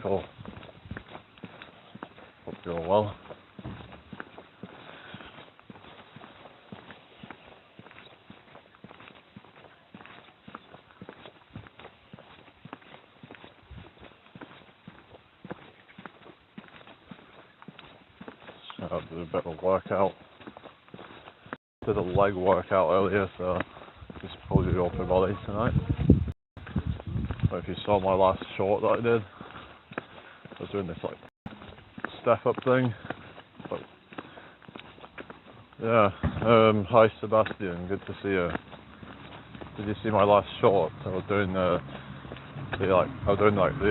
people? Hope you're well. So I did a bit of a workout. Did a leg workout earlier, so just probably the upper body tonight. But if you saw my last short that I did, I was doing this like step up thing. But yeah, hi Sebastian, good to see you. Did you see my last short? I was doing the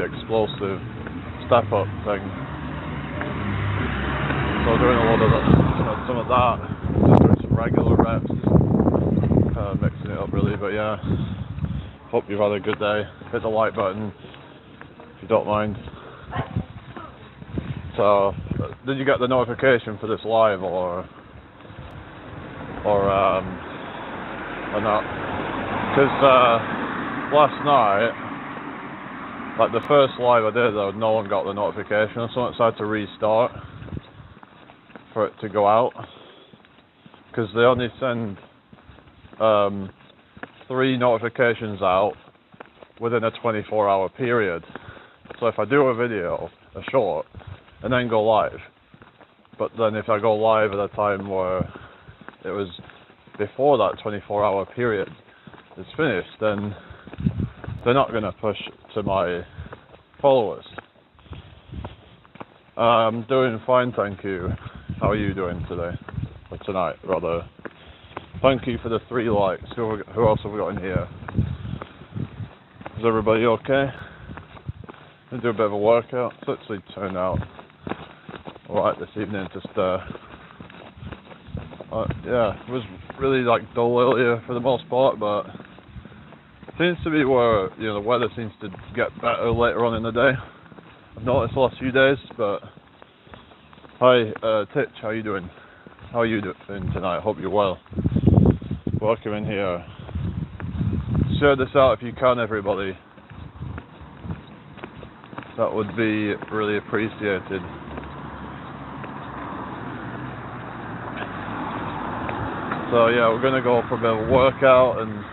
explosive step up thing. So I was doing a lot of that, some of that, just doing some regular reps, mixing it up really. But yeah, hope you've had a good day. Hit the like button if you don't mind. So, did you get the notification for this live or not? Because last night, like the first live I did, though, no one got the notification, so I had to restart for it to go out. Because they only send 3 notifications out within a 24-hour period. So if I do a video, a short, and then go live, but then if I go live at a time where it was before that 24-hour period is finished, then they're not going to push to my followers. I'm doing fine, thank you. How are you doing today? Or tonight, rather. Thank you for the 3 likes. Who else have we got in here? Is everybody okay? I'm going to do a bit of a workout. It's actually turned out alright this evening. Just yeah, it was really like dull earlier for the most part, but it seems to be where, you know, the weather seems to get better later on in the day. I've noticed the last few days. But hi Titch, how you doing? How are you doing tonight? Hope you're well. Welcome in here. Share this out if you can, everybody. That would be really appreciated. So yeah, we're gonna go for a bit of a workout and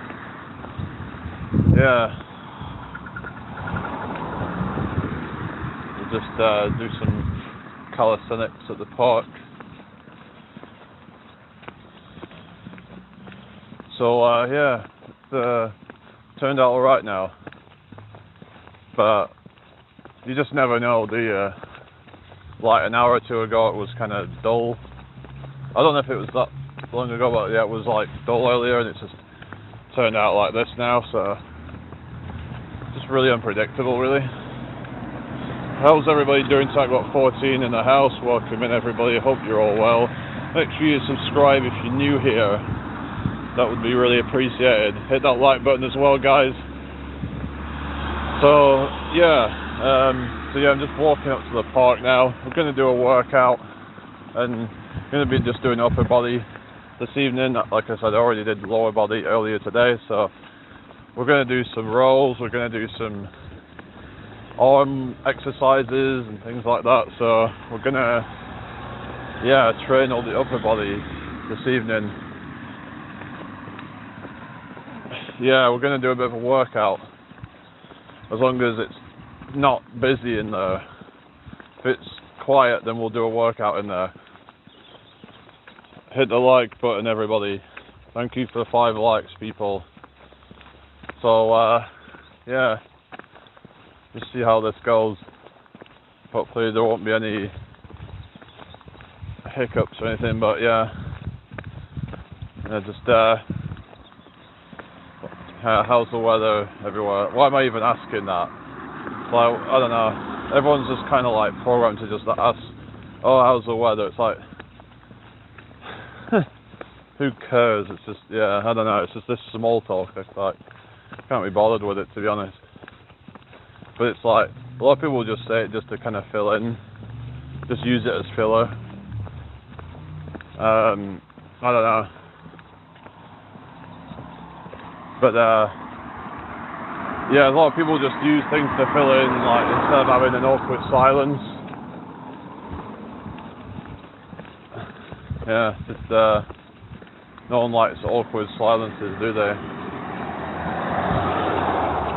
yeah, we'll just do some calisthenics at the park. So yeah, it turned out alright now, but you just never know, do you? Like an hour or two ago it was kind of dull. I don't know if it was that long ago, but yeah, it was like dull earlier and it's just turned out like this now, so just really unpredictable really. How's everybody doing? Talk about 14 in the house. Welcome in everybody, hope you're all well. Make sure you subscribe if you're new here. That would be really appreciated. Hit that like button as well, guys. So yeah, I'm just walking up to the park now. We're going to do a workout and I'm going to be just doing upper body this evening. Like I said, I already did lower body earlier today, so we're going to do some rolls, we're going to do some arm exercises and things like that. So we're going to, yeah, train all the upper body this evening. Yeah, we're going to do a bit of a workout, as long as it's not busy in there. If it's quiet, then we'll do a workout in there. Hit the like button, everybody. Thank you for the 5 likes, people. So yeah, just see how this goes. Hopefully there won't be any hiccups or anything, but yeah, just how's the weather everywhere? Why am I even asking that? Like, I don't know. Everyone's just kind of like programmed to just ask, oh, how's the weather? It's like, who cares? It's just, yeah, I don't know. It's just this small talk. It's like, can't be bothered with it, to be honest. But it's like, a lot of people just say it just to kind of fill in, just use it as filler. I don't know. But Yeah, a lot of people just use things to fill in, like instead of having an awkward silence. Yeah, just no one likes awkward silences, do they?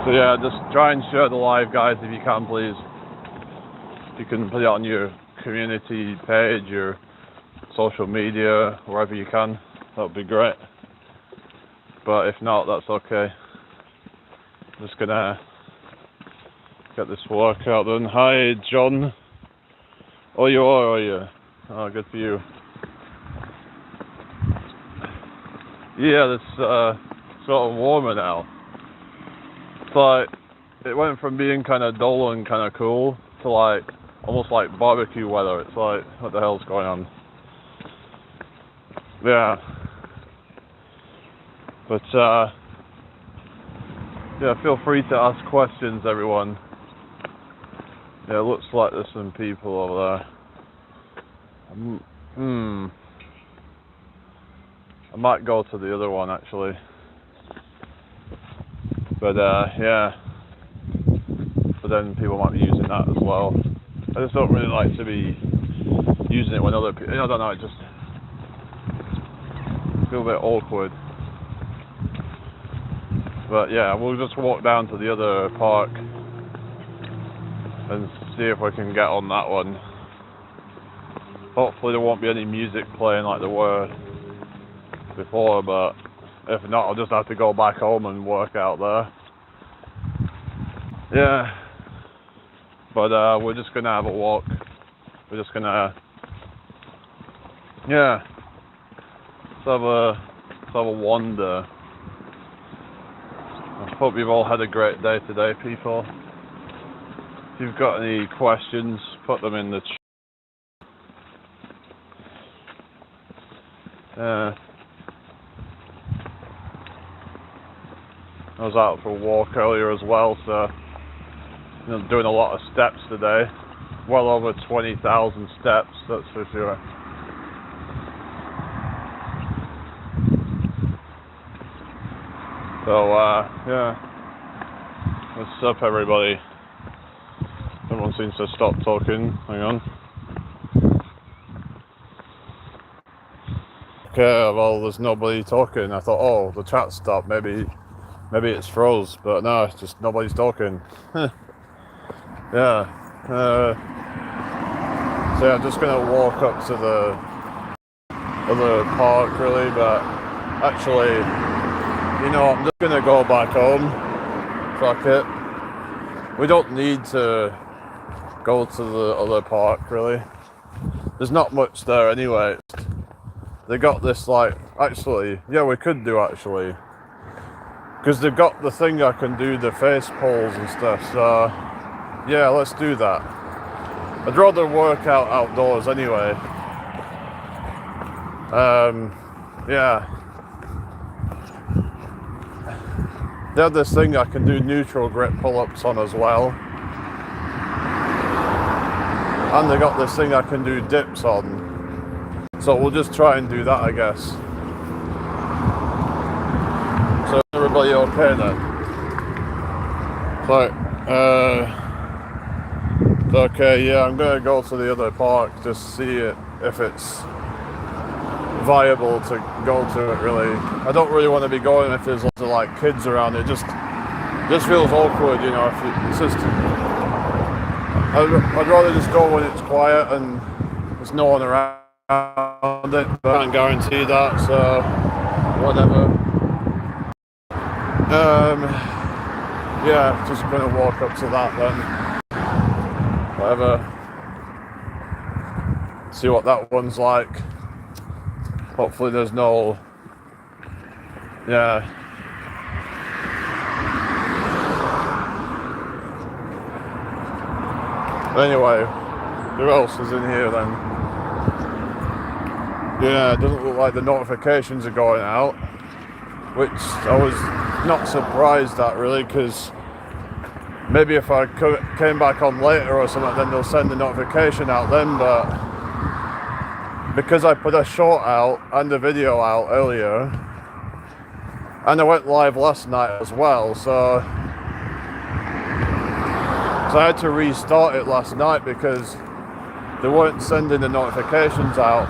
So yeah, just try and share the live, guys, if you can, please. You can put it on your community page, your social media, wherever you can. That would be great. But if not, that's okay. I'm just gonna get this workout done. Hi, John. Oh, you are you? Oh, good for you. Yeah, it's sort of warmer now. It's like, it went from being kind of dull and kind of cool to like, almost like barbecue weather. It's like, what the hell's going on? Yeah. But, yeah, feel free to ask questions, everyone. Yeah, it looks like there's some people over there. I might go to the other one, actually. But, yeah. But then people might be using that as well. I just don't really like to be using it when other people, I don't know, it just feels a bit awkward. But yeah, we'll just walk down to the other park and see if we can get on that one. Hopefully there won't be any music playing like there were before, but if not, I'll just have to go back home and work out there. Yeah, but we're just gonna have a walk. We're just gonna, yeah, let's have a wander. I hope you've all had a great day today, people. If you've got any questions, put them in the chat. I was out for a walk earlier as well, so doing a lot of steps today. Well over 20,000 steps, that's for sure. So, yeah. What's up, everybody? Everyone seems to stop talking. Hang on. Okay, well, there's nobody talking. I thought, oh, the chat stopped. Maybe it's froze, but no, it's just nobody's talking. Yeah. So yeah, I'm just gonna walk up to the other park, really, but actually, you know, I'm just gonna go back home. Fuck it. We don't need to go to the other park, really. There's not much there anyway. They got this, like, actually, yeah, we could do, actually. Because they've got the thing I can do, the face pulls and stuff, so, yeah, let's do that. I'd rather work out outdoors anyway. Yeah. They have this thing I can do neutral grip pull-ups on as well. And they got this thing I can do dips on. So we'll just try and do that, I guess. So everybody okay then? So, okay, yeah, I'm gonna go to the other park to see if it's viable to go to it, really. I don't really want to be going if there's lots of like kids around. It just feels awkward, you know. If it's just, I'd rather just go when it's quiet and there's no one around it, but I can't guarantee that, so whatever. Yeah, just gonna walk up to that then. Whatever. See what that one's like. Hopefully there's no, yeah. Anyway, who else is in here then? Yeah, it doesn't look like the notifications are going out, which I was not surprised at, really, because maybe if I came back on later or something, then they'll send the notification out then, but because I put a short out and a video out earlier, and I went live last night as well, so So I had to restart it last night because they weren't sending the notifications out.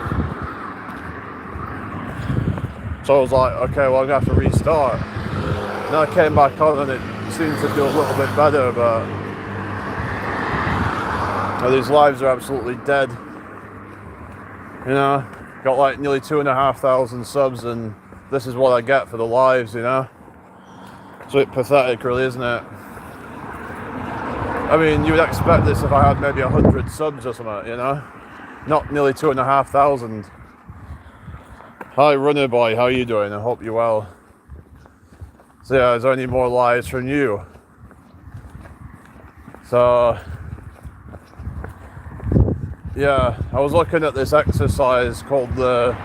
So I was like, okay, well I'm gonna have to restart. Then I came back on and it seemed to do a little bit better, but these lives are absolutely dead. You know, got like nearly 2,500 subs and this is what I get for the lives, you know? It's a bit pathetic really, isn't it? I mean, you would expect this if I had maybe 100 subs or something, you know? Not nearly 2,500. Hi Runner Boy, how are you doing? I hope you're well. So yeah, is there any more lives from you? So yeah, I was looking at this exercise called the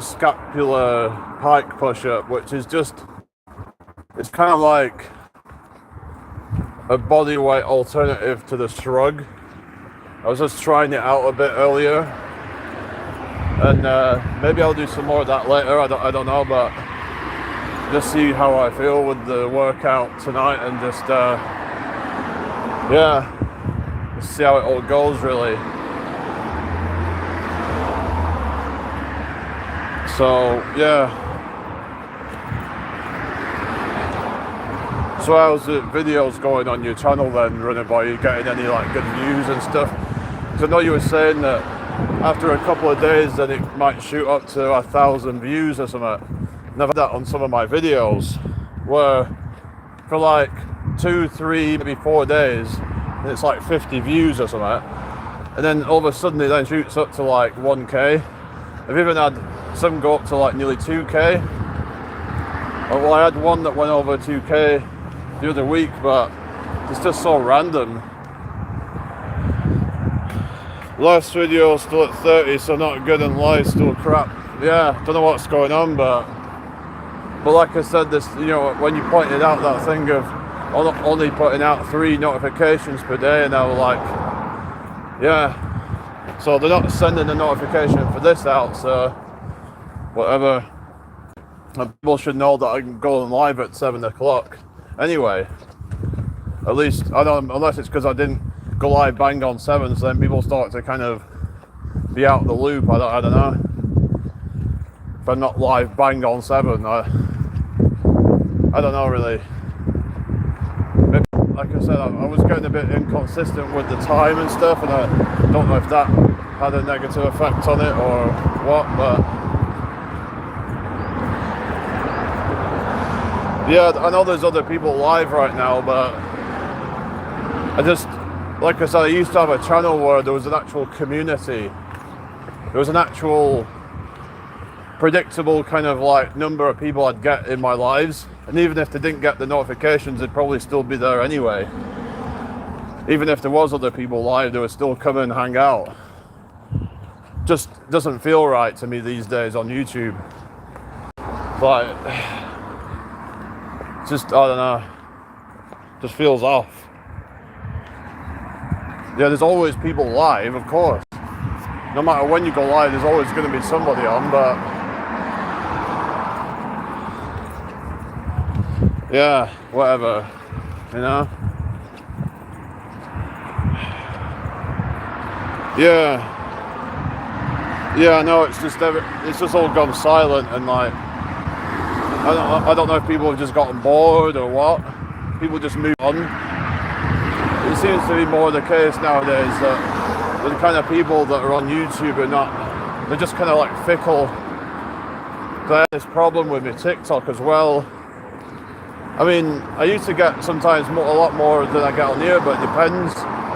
scapular pike push-up, which is just, it's kind of like a bodyweight alternative to the shrug. I was just trying it out a bit earlier, and maybe I'll do some more of that later. I don't know, but just see how I feel with the workout tonight, and just yeah, just see how it all goes really. So yeah, so how's the videos going on your channel then, Runner Boy? Are you getting any like good views and stuff? Because I know you were saying that after a couple of days then it might shoot up to 1,000 views or something. And I've had that on some of my videos where for like 2, 3, maybe 4 days it's like 50 views or something, and then all of a sudden it then shoots up to like 1k. I've even had some go up to like nearly 2k. Well, I had one that went over 2k the other week, but it's just so random. Last video still at 30, so not good, and live still crap. Yeah, don't know what's going on, but like I said, this, you know, when you pointed out that thing of only putting out 3 notifications per day, and I was like, yeah, so they're not sending the notification for this out, so whatever. And people should know that I can go live at 7 o'clock anyway. At least, I don't, unless it's because I didn't go live bang on 7, so then people start to kind of be out of the loop. I don't know. If I'm not live bang on 7, I don't know really. Maybe, like I said, I was getting a bit inconsistent with the time and stuff, and I don't know if that had a negative effect on it or what, but yeah, I know there's other people live right now, but I just, like I said, I used to have a channel where there was an actual community. There was an actual predictable kind of like number of people I'd get in my lives, and even if they didn't get the notifications, they'd probably still be there anyway. Even if there was other people live, they would still come and hang out. Just doesn't feel right to me these days on YouTube. Like, just, I don't know, just feels off. Yeah, there's always people live, of course. No matter when you go live, there's always going to be somebody on, but yeah, whatever, you know? Yeah, I know, it's just all gone silent, and like, I don't know if people have just gotten bored or what. People just move on. It seems to be more the case nowadays that the kind of people that are on YouTube are not, they're just kind of like fickle. So I had this problem with my TikTok as well. I mean, I used to get sometimes a lot more than I get on here, but it depends.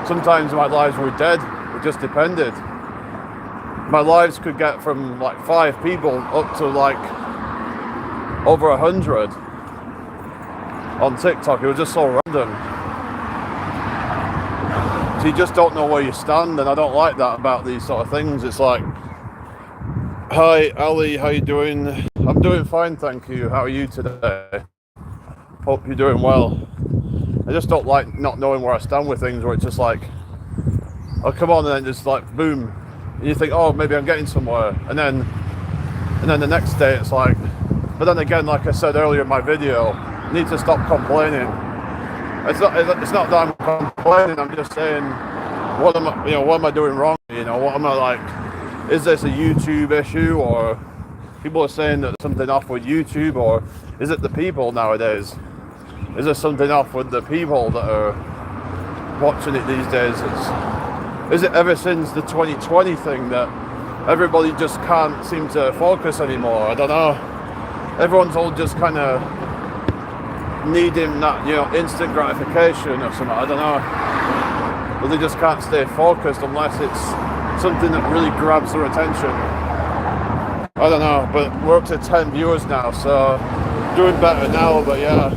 Sometimes my lives were dead, it just depended. My lives could get from like 5 people up to like over 100 on TikTok. It was just so random. So you just don't know where you stand, and I don't like that about these sort of things. It's like, hi Ali, how you doing? I'm doing fine, thank you. How are you today? Hope you're doing well. I just don't like not knowing where I stand with things, where it's just like, I'll come on and then just like boom, and you think, oh, maybe I'm getting somewhere, and then the next day it's like, but then again, like I said earlier in my video, you need to stop complaining. It's not that I'm complaining. I'm just saying, what am I doing wrong? What am I like? Is this a YouTube issue, or people are saying that something off with YouTube, or is it the people nowadays? Is there something off with the people that are watching it these days? Is it ever since the 2020 thing that everybody just can't seem to focus anymore? I don't know. Everyone's all just kind of needing that, instant gratification or something. I don't know. But they just can't stay focused unless it's something that really grabs their attention. I don't know, but we're up to 10 viewers now, so doing better now. But yeah,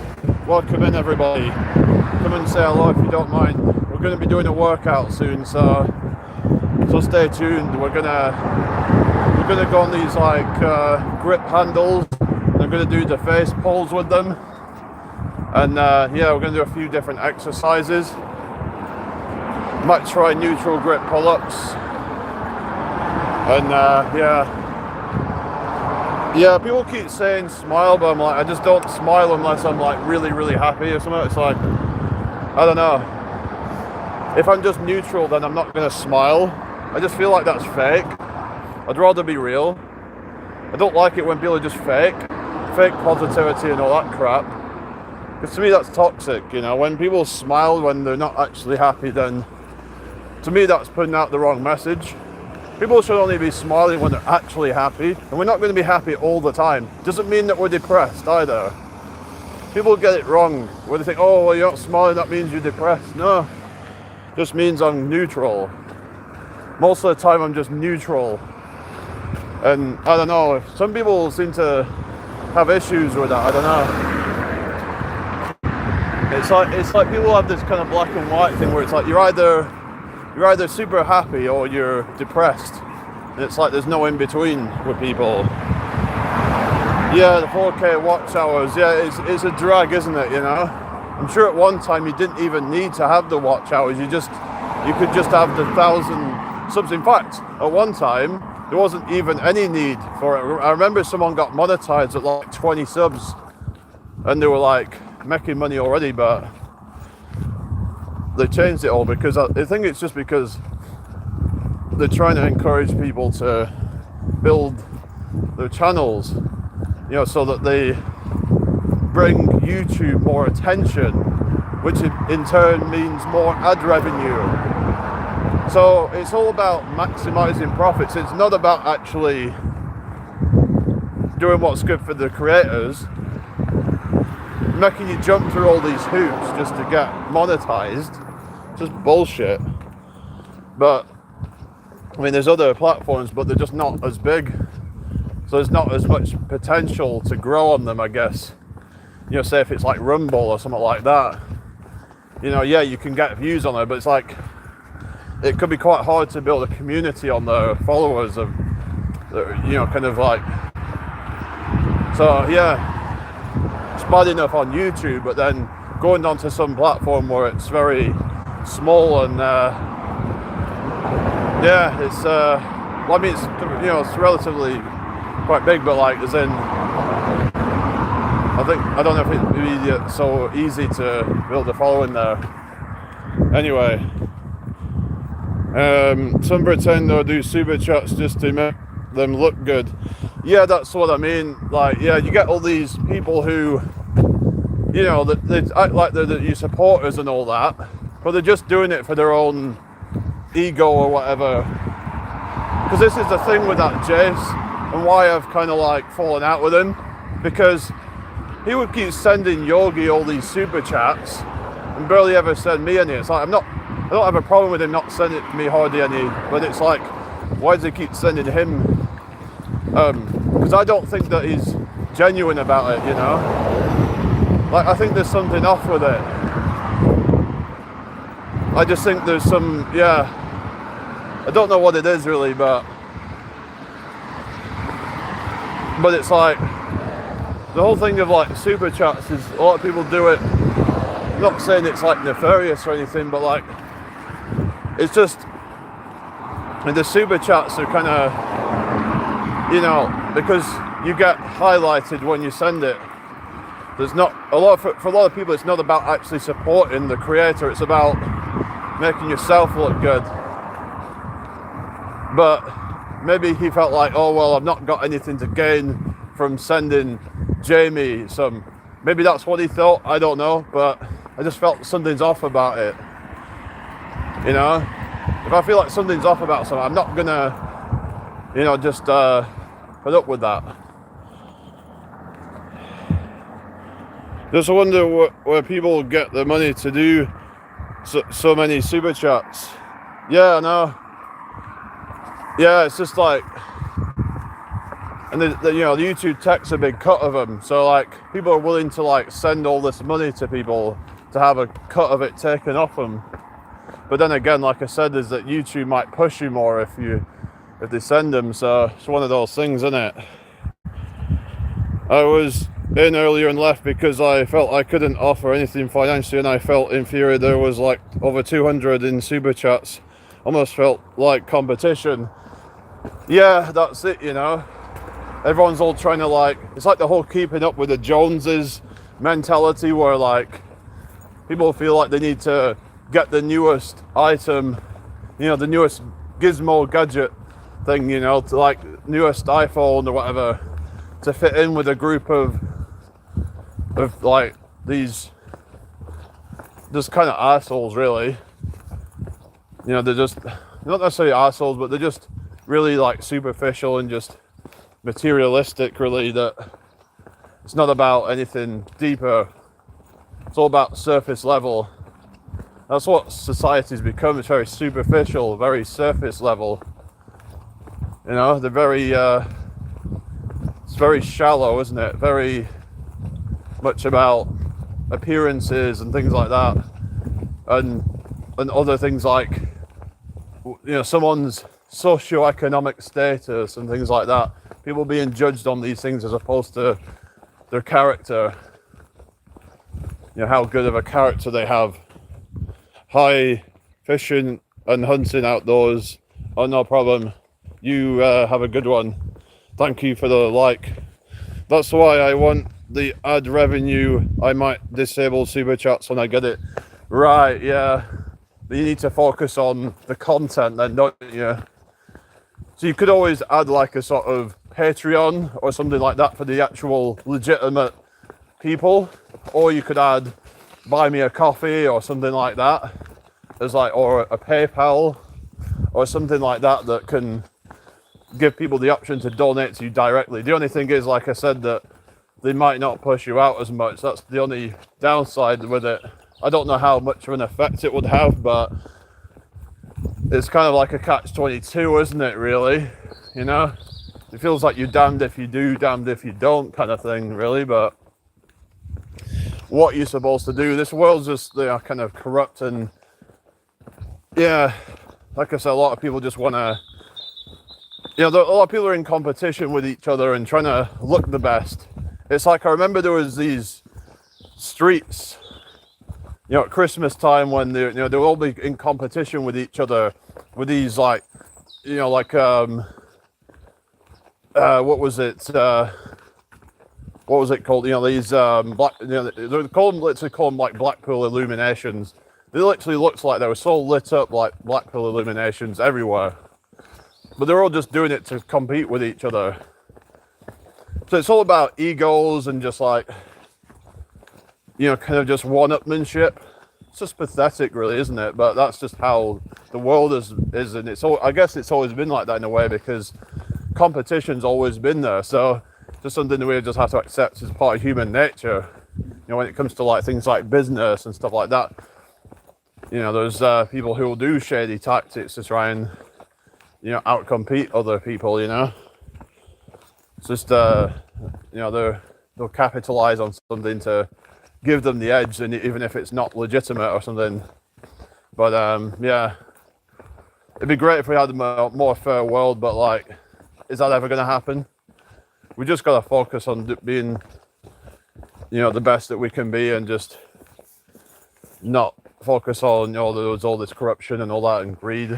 welcome in everybody. Come and say hello if you don't mind. We're going to be doing a workout soon, so stay tuned. We're gonna go on these like grip handles. I'm going to do the face pulls with them, and yeah, we're going to do a few different exercises. Might try neutral grip pull-ups, and yeah, people keep saying smile, but I'm like, I just don't smile unless I'm like really, really happy or something. It's like, I don't know. If I'm just neutral, then I'm not going to smile. I just feel like that's fake. I'd rather be real. I don't like it when people are just fake positivity and all that crap. Because to me that's toxic, When people smile when they're not actually happy, then to me that's putting out the wrong message. People should only be smiling when they're actually happy, and we're not going to be happy all the time. Doesn't mean that we're depressed either. People get it wrong, where they think, oh, well, you're not smiling, that means you're depressed. No, it just means I'm neutral. Most of the time I'm just neutral. And I don't know, some people seem to have issues with that, I don't know. It's like people have this kind of black and white thing where it's like you're either super happy or you're depressed. And it's like there's no in between with people. Yeah, the 4K watch hours, yeah, it's a drag, isn't it, I'm sure at one time you didn't even need to have the watch hours, you could just have the 1,000 subs. In fact, at one time there wasn't even any need for it. I remember someone got monetized at like 20 subs and they were like making money already, but they changed it all because I think it's just because they're trying to encourage people to build their channels, so that they bring YouTube more attention, which in turn means more ad revenue. So it's all about maximizing profits. It's not about actually doing what's good for the creators, making you jump through all these hoops just to get monetized. Just bullshit. But I mean, there's other platforms, but they're just not as big, so there's not as much potential to grow on them, I guess. Say if it's like Rumble or something like that, yeah, you can get views on it, but it's like it could be quite hard to build a community on the followers of, kind of like. So yeah, it's bad enough on YouTube, but then going onto some platform where it's very small and yeah, it's well, I mean, it's relatively quite big, but like as in, I don't know if it'd be so easy to build a following there. Anyway, some pretend they'll do super chats just to make them look good. Yeah, that's what I mean. Like, yeah, you get all these people who, that they act like they're your supporters and all that, but they're just doing it for their own ego or whatever. Because this is the thing with that Jace, and why I've kind of like fallen out with him, because he would keep sending Yogi all these super chats and barely ever send me any. It's like I don't have a problem with him not sending me hardly any, but it's like, why does he keep sending him? Because I don't think that he's genuine about it, Like, I think there's something off with it. I just think there's some, yeah, I don't know what it is really, but it's like, the whole thing of like super chats is, a lot of people do it, I'm not saying it's like nefarious or anything, but like, it's just, and the super chats are kind of, because you get highlighted when you send it. there's not a lot for a lot of people. It's not about actually supporting the creator. It's about making yourself look good. But maybe he felt like, oh well, I've not got anything to gain from sending Jamie some. Maybe that's what he thought. I don't know, but I just felt something's off about it. You know, if I feel like something's off about something, I'm not gonna, you know, just put up with that. Just wonder where people get the money to do so many super chats. Yeah, I know. Yeah, it's just like, and you know, the YouTube takes a big cut of them. So like, people are willing to like send all this money to people to have a cut of it taken off them. But then again, like I said, is that YouTube might push you more if they send them. So it's one of those things, isn't it? I was in earlier and left because I felt I couldn't offer anything financially, and I felt inferior. There was like over 200 in super chats. Almost felt like competition. Yeah, that's it, you know. Everyone's all trying to like, it's like the whole keeping up with the Joneses mentality, where like people feel like they need to get the newest item, you know, the newest gizmo gadget thing, you know, to like newest iPhone or whatever, to fit in with a group of like these just kind of assholes, really. You know, they're just not necessarily assholes, but they're just really like superficial and just materialistic, really, that it's not about anything deeper. It's all about surface level. That's what society's become. It's very superficial, very surface level. You know, they're very it's very shallow, isn't it? Very much about appearances and things like that, and other things like, you know, someone's socioeconomic status and things like that. People being judged on these things as opposed to their character. You know, how good of a character they have. Hi, fishing and hunting outdoors. Oh, no problem. You have a good one. Thank you for the like. That's why I want the ad revenue. I might disable super chats when I get it. Right, yeah. You need to focus on the content then, don't you? So you could always add like a sort of Patreon or something like that for the actual legitimate people, or you could add buy me a coffee or something like that, as like, or a PayPal or something like that that can give people the option to donate to you directly. The only thing is, like I said, that they might not push you out as much. That's the only downside with it. I don't know how much of an effect it would have, but it's kind of like a catch-22, isn't it, really? You know, it feels like you're damned if you do, damned if you don't kind of thing, really. But what you're supposed to do, this world's just, they are kind of corrupt, and yeah, like I said, a lot of people just want to, you know, a lot of people are in competition with each other and trying to look the best. It's like, I remember there was these streets, you know, at Christmas time, when they, you know, they would all be in competition with each other with these, like, you know, like what was it called? You know, these black, you know, they literally call them like Blackpool illuminations. They literally looked like they were so lit up like Blackpool illuminations everywhere, but they're all just doing it to compete with each other. So it's all about egos and just like, you know, kind of just one-upmanship. It's just pathetic, really, isn't it? But that's just how the world is, and it's all, I guess it's always been like that in a way, because competition's always been there. So just something that we just have to accept as part of human nature. You know, when it comes to like things like business and stuff like that, you know, there's people who will do shady tactics to try and, you know, outcompete other people. You know, it's just you know, they'll capitalize on something to give them the edge, and even if it's not legitimate or something. But yeah, it'd be great if we had a more fair world, but like, is that ever going to happen? We just got to focus on being, you know, the best that we can be, and just not focus on, you know, there was all this corruption and all that and greed.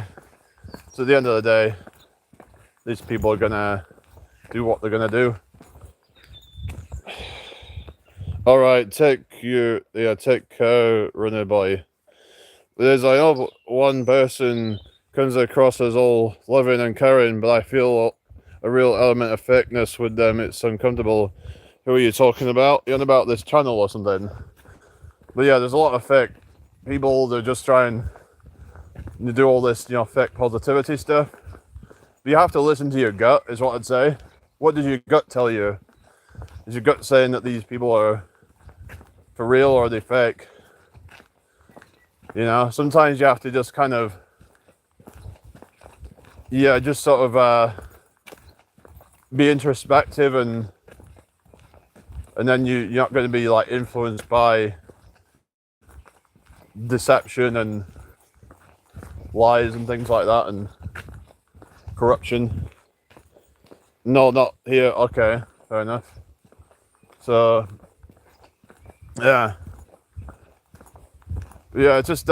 So at the end of the day, these people are going to do what they're going to do. All right, take care, Runner Boy. There's I know one person comes across as all loving and caring, but I feel a real element of fakeness with them. It's uncomfortable. Who are you talking about? You're on about this channel or something? But yeah, there's a lot of fake people that are just trying to do all this, fake positivity stuff. But you have to listen to your gut, is what I'd say. What did your gut tell you? Is your gut saying that these people are for real or are they fake? Sometimes you have to just kind of, just sort of be introspective and then you're not going to be like influenced by deception and lies and things like that and corruption. No, not here. Okay, fair enough. So yeah, it's just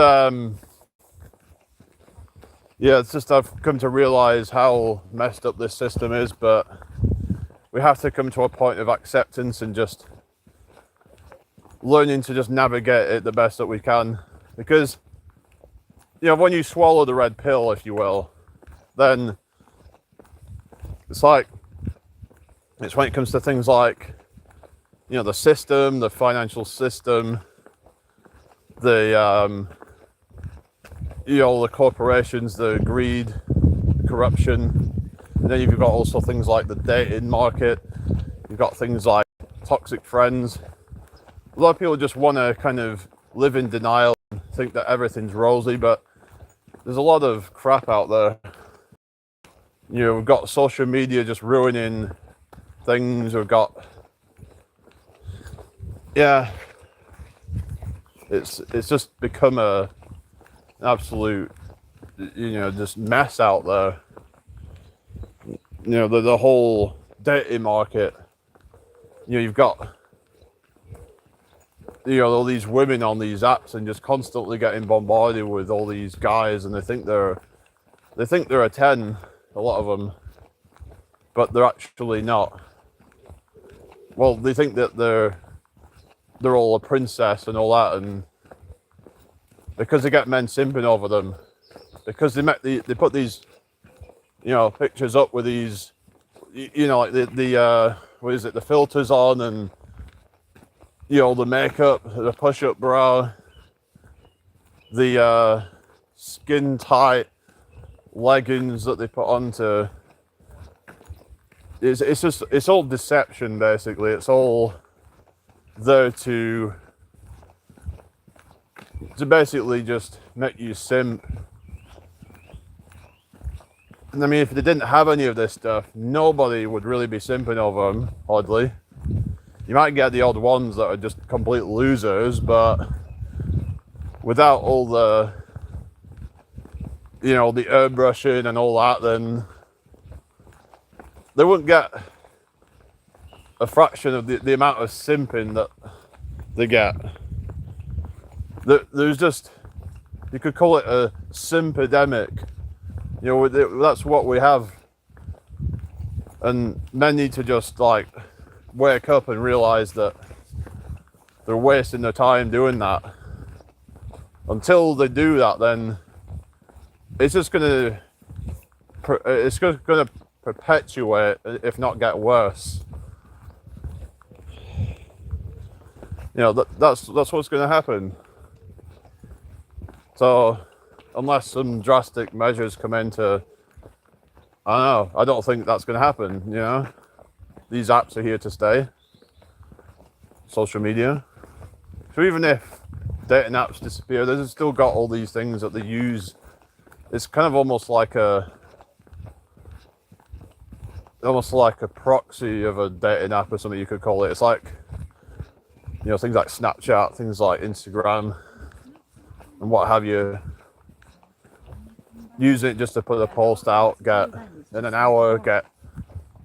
I've come to realize how messed up this system is, but we have to come to a point of acceptance and just learning to just navigate it the best that we can. Because, when you swallow the red pill, if you will, then it's when it comes to things like, the system, the financial system, the, the corporations, the greed, the corruption. And then you've got also things like the dating market. You've got things like toxic friends. A lot of people just want to kind of live in denial and think that everything's rosy, but there's a lot of crap out there. We've got social media just ruining things. We've got, it's just become an absolute, just mess out there. The whole dating market. You've got, all these women on these apps and just constantly getting bombarded with all these guys, and they think they're a 10, a lot of them, but they're actually not. Well, they think that they're all a princess and all that, and because they get men simping over them, because they put these, pictures up with these, like the what is it, the filters on, and the makeup, the push-up bra, the skin tight leggings that they put on to. It's all deception, basically. It's all there to basically just make you simp. And I mean, if they didn't have any of this stuff, nobody would really be simping over them, oddly. You might get the odd ones that are just complete losers, but without all the, the airbrushing and all that, then they wouldn't get a fraction of the amount of simping that they get. There's just, you could call it a simp-epidemic. That's what we have. And men need to just wake up and realize that they're wasting their time doing that. Until they do that, then it's just gonna perpetuate, if not get worse. That's what's gonna happen. So unless some drastic measures come into, I don't think that's gonna happen. These apps are here to stay. Social media. So even if dating apps disappear, they've still got all these things that they use. It's kind of almost like a proxy of a dating app or something, you could call it. It's like, things like Snapchat, things like Instagram and what have you. Use it just to put a post out, get in an hour, get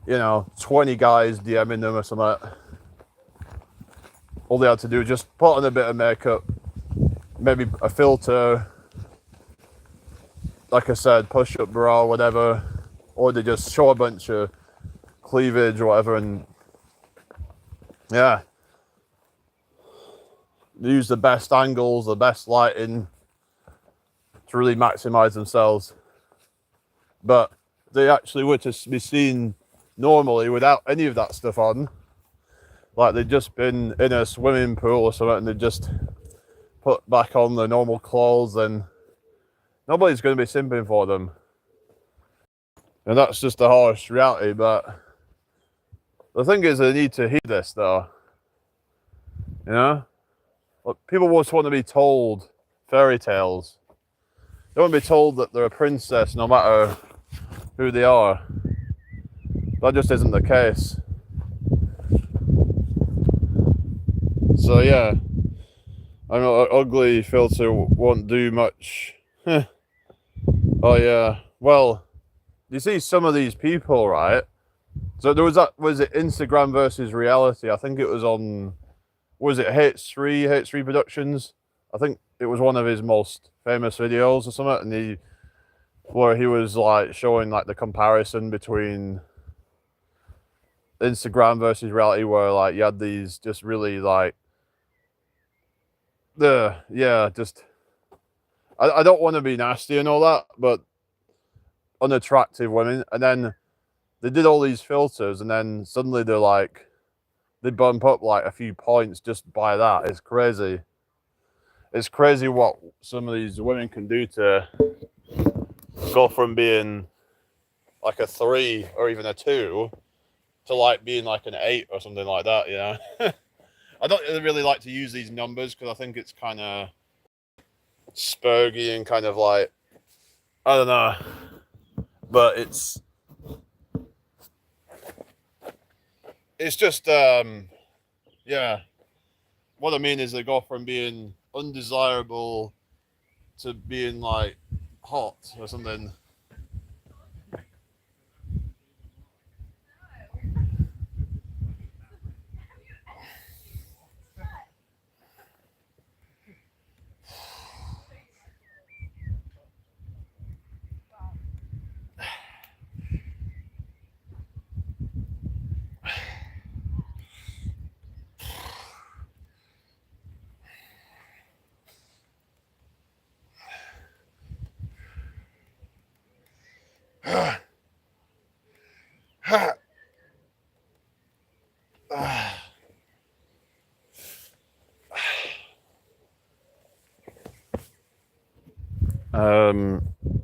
20 guys DMing them or something. All they had to do was just put on a bit of makeup, maybe a filter, like I said, push-up bra or whatever, or they just show a bunch of cleavage or whatever, and They use the best angles, the best lighting to really maximize themselves. But they actually were to be seen normally without any of that stuff on. Like they'd just been in a swimming pool or something and they'd just put back on their normal clothes, and nobody's going to be simping for them. And that's just the harsh reality. But the thing is, they need to hear this though. You know? People just want to be told fairy tales. They want to be told that they're a princess no matter who they are. That just isn't the case. So yeah, I know an ugly filter won't do much. Oh yeah, well, you see some of these people, right? So there was that, was it Instagram versus reality? I think it was on, was it H3 Productions? I think it was one of his most famous videos or something, and where he was like showing like the comparison between Instagram versus reality, where like you had these just really like just I don't want to be nasty and all that, but unattractive women, and then they did all these filters, and then suddenly they're like, they bump up like a few points just by that. It's crazy. It's crazy what some of these women can do to go from being like a 3 or even a 2 to like being like an 8 or something like that, you know? I don't really like to use these numbers because I think it's kind of spurgy and kind of like, I don't know, but it's just yeah, what I mean is they go from being undesirable to being like hot or something.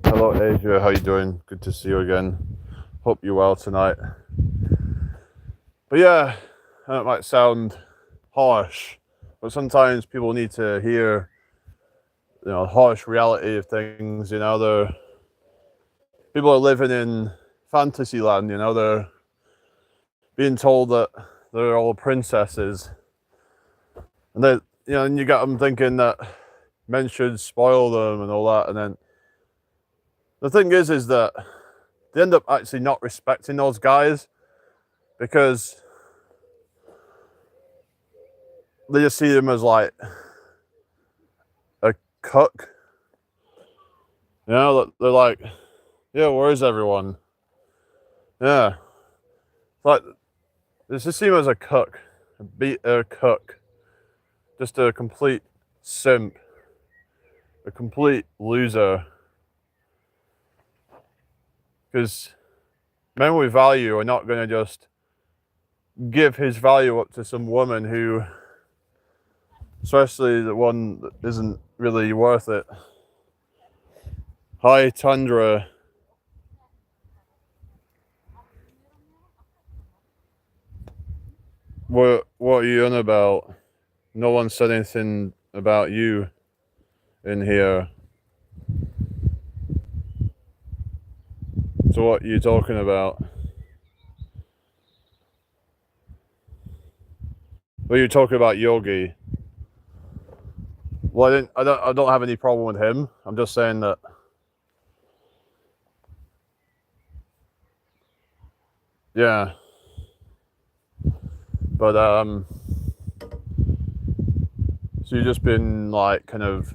Hello Asia, how you doing? Good to see you again. Hope you're well tonight. But yeah, that might sound harsh, but sometimes people need to hear, you know, harsh reality of things. You know, people are living in fantasy land. You know, they're being told that they're all princesses, and they, you know, and you got them thinking that men should spoil them and all that, and then the thing is that they end up actually not respecting those guys because they just see them as like a cuck. You know, they're like, yeah, where is everyone? Yeah, like they just see him as a cuck, a cuck, just a complete simp, a complete loser. Because men with value are not going to just give his value up to some woman who, especially the one that isn't really worth it. Hi, Tundra. What are you on about? No one said anything about you in here. So what are you talking about? Well, you're talking about Yogi. Well, I don't have any problem with him. I'm just saying that. Yeah. But so you've just been like kind of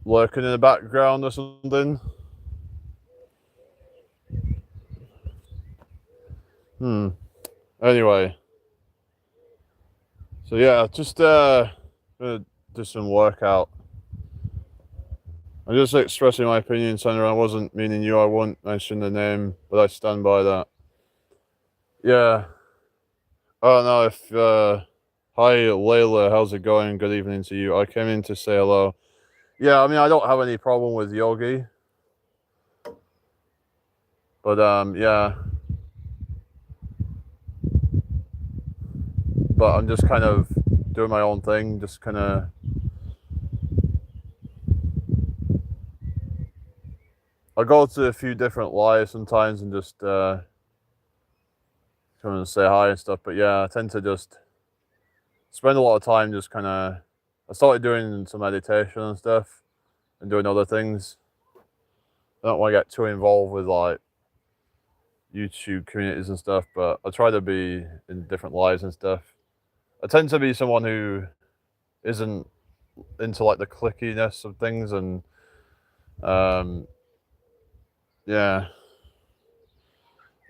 lurking in the background or something? Anyway. So yeah, just gonna do some workout. I'm just expressing my opinion, Sandra. I wasn't meaning you. I won't mention the name, but I stand by that. Yeah. I don't know if. Hi, Layla. How's it going? Good evening to you. I came in to say hello. Yeah, I mean, I don't have any problem with Yogi, but yeah. But I'm just kind of doing my own thing. Just kind of. I go to a few different lives sometimes and just come and say hi and stuff. But yeah, I tend to just spend a lot of time just kind of. I started doing some meditation and stuff and doing other things. I don't want to get too involved with like YouTube communities and stuff, but I try to be in different lives and stuff. I tend to be someone who isn't into like the clickiness of things and yeah.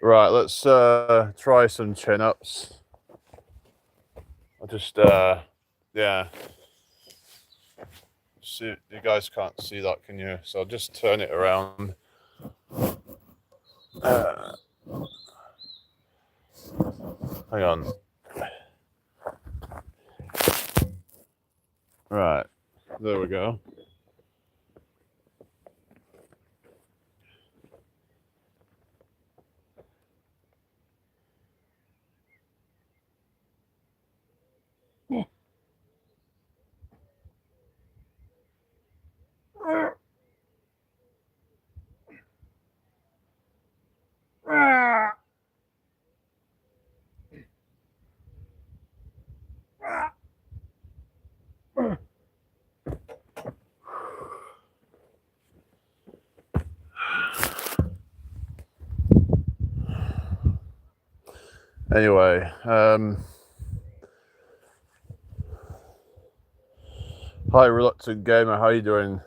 Right, let's try some chin-ups. I'll just yeah. See, you guys can't see that, can you? So I'll just turn it around. Hang on. Right, there we go. Anyway, hi, Reluctant Gamer. How you doing?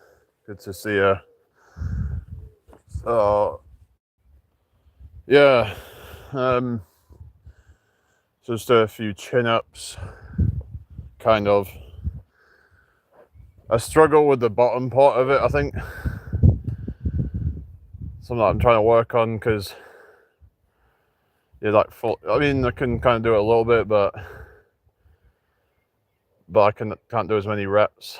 Good to see you. So, yeah, just a few chin-ups, kind of. I struggle with the bottom part of it, I think. Something that I'm trying to work on because, yeah, like full. I mean, I can kind of do it a little bit, but I can't do as many reps.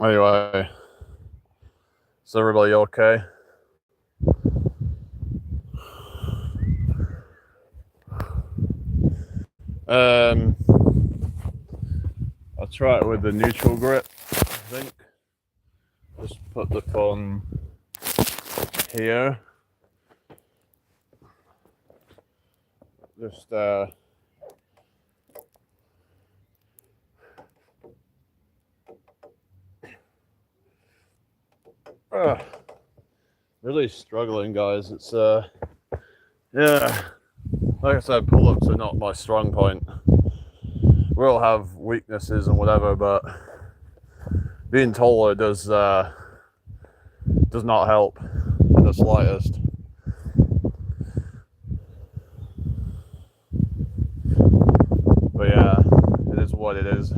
Anyway, is everybody okay? I'll try it with the neutral grip, I think. Just put the phone here. Just really struggling, guys. It's yeah, like I said, pull-ups are not my strong point. We'll have weaknesses and whatever, but being taller does not help in the slightest. But yeah, it is what it is.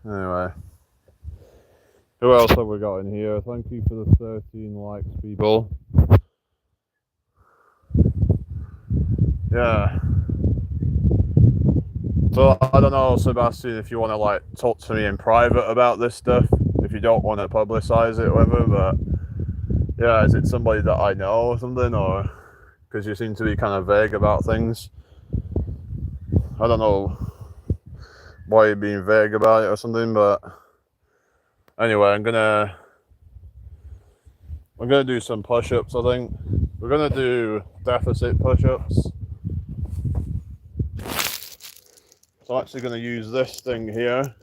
Anyway, who else have we got in here? Thank you for the 13 likes, people. Yeah. So I don't know, Sebastian, if you want to like talk to me in private about this stuff, if you don't want to publicize it, whatever. But yeah, is it somebody that I know or something, or because you seem to be kind of vague about things? I don't know why you're being vague about it or something, but anyway, I'm gonna do some push-ups. I think we're gonna do deficit push-ups. So I'm actually gonna use this thing here.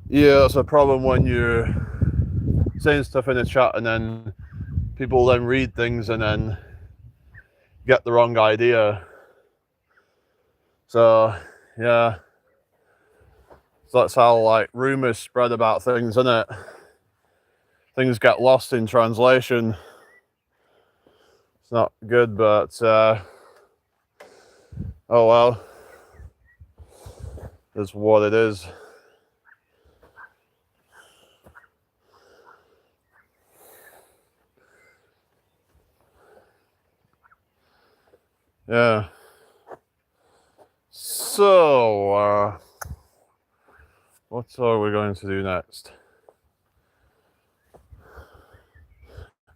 Yeah, that's a problem when you're saying stuff in a chat and then people then read things and then get the wrong idea. So yeah, so that's how like rumors spread about things, isn't it? Things get lost in translation. It's not good, but oh well, it's what it is. Yeah. So what are we going to do next?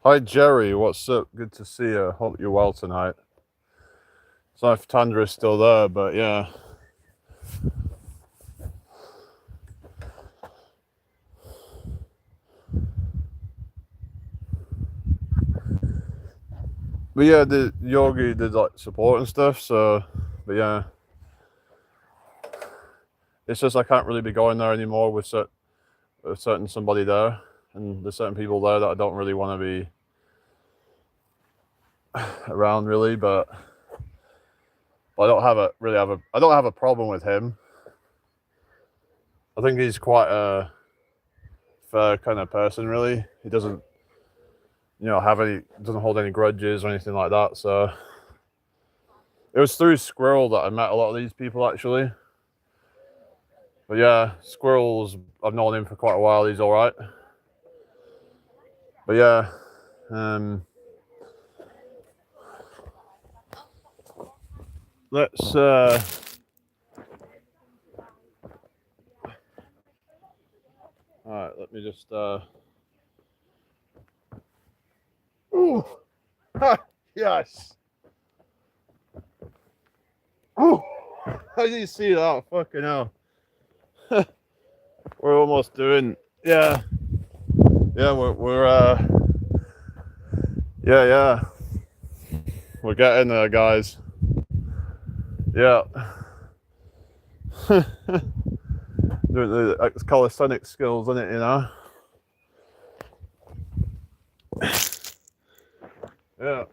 Hi Jerry, what's up? Good to see you. Hope you're well tonight. It's not if Tandra's still there, but yeah. But yeah, the Yogi did like support and stuff, so but yeah. It's just I can't really be going there anymore with certain somebody there, and there's certain people there that I don't really want to be around really, but I don't have a problem with him. I think he's quite a fair kind of person, really. He doesn't, doesn't hold any grudges or anything like that. So it was through Squirrel that I met a lot of these people actually. But yeah, Squirrel's, I've known him for quite a while. He's all right. But yeah, let's all right, let me just ooh. Yes. Ooh. How do you see that? Fucking hell. We're almost doing, yeah, we're yeah, we're getting there, guys. Yeah. Doing the calisthenic skills, isn't it, you know? Yeah.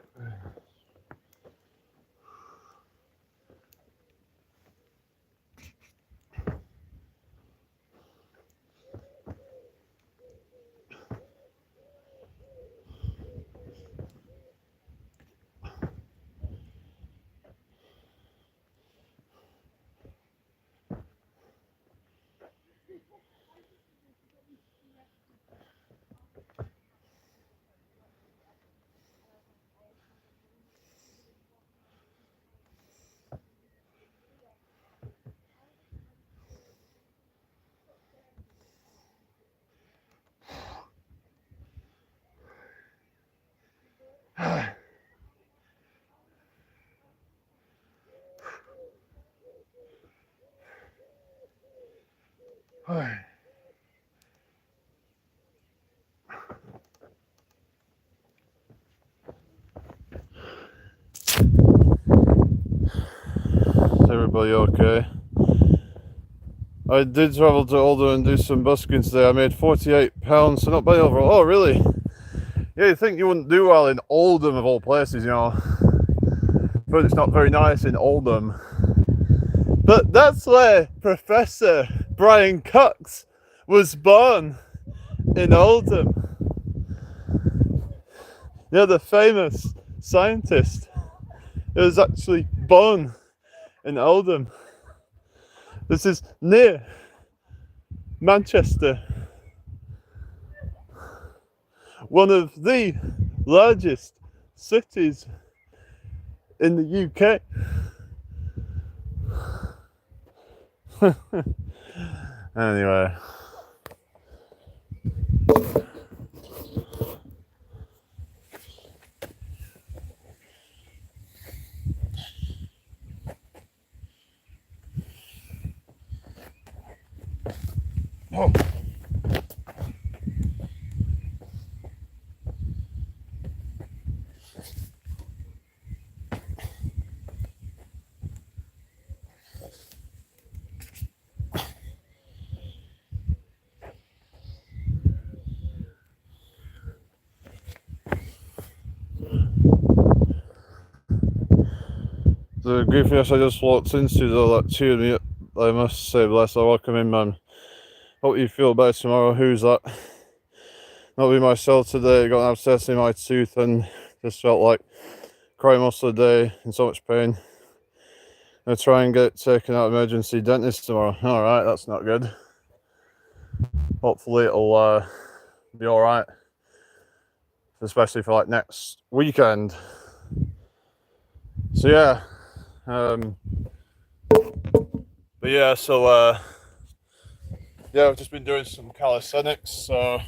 Is everybody okay? I did travel to Oldham and do some busking today. I made £48, so not bad overall. Oh, really? Yeah, you'd think you wouldn't do well in Oldham of all places, you know. But it's not very nice in Oldham. But that's where Professor Brian Cox was born, in Oldham. You know, the famous scientist who was actually born in Oldham. This is near Manchester, one of the largest cities in the UK. Anyway. Oh. The goofiness I just walked into, though, that cheered me up. I must say, bless her. Welcome in, man. Hope you feel better tomorrow. Who's that? Not be myself today. Got an abscess in my tooth and just felt like crying most of the day, in so much pain. I'll try and get it taken out emergency dentist tomorrow. Alright, that's not good. Hopefully it'll be alright. Especially for like next weekend. So yeah. But yeah, so yeah, I've just been doing some calisthenics, so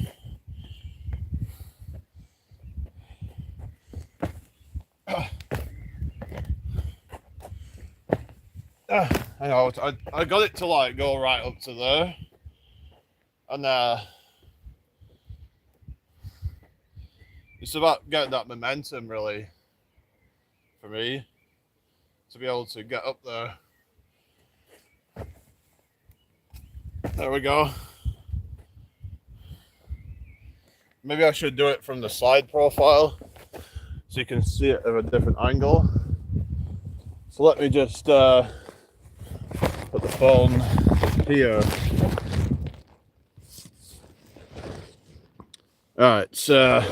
I know, I got it to like go right up to there, and it's about getting that momentum really for me to be able to get up there. There we go. Maybe I should do it from the side profile so you can see it at a different angle. So let me just put the phone here. Alright, so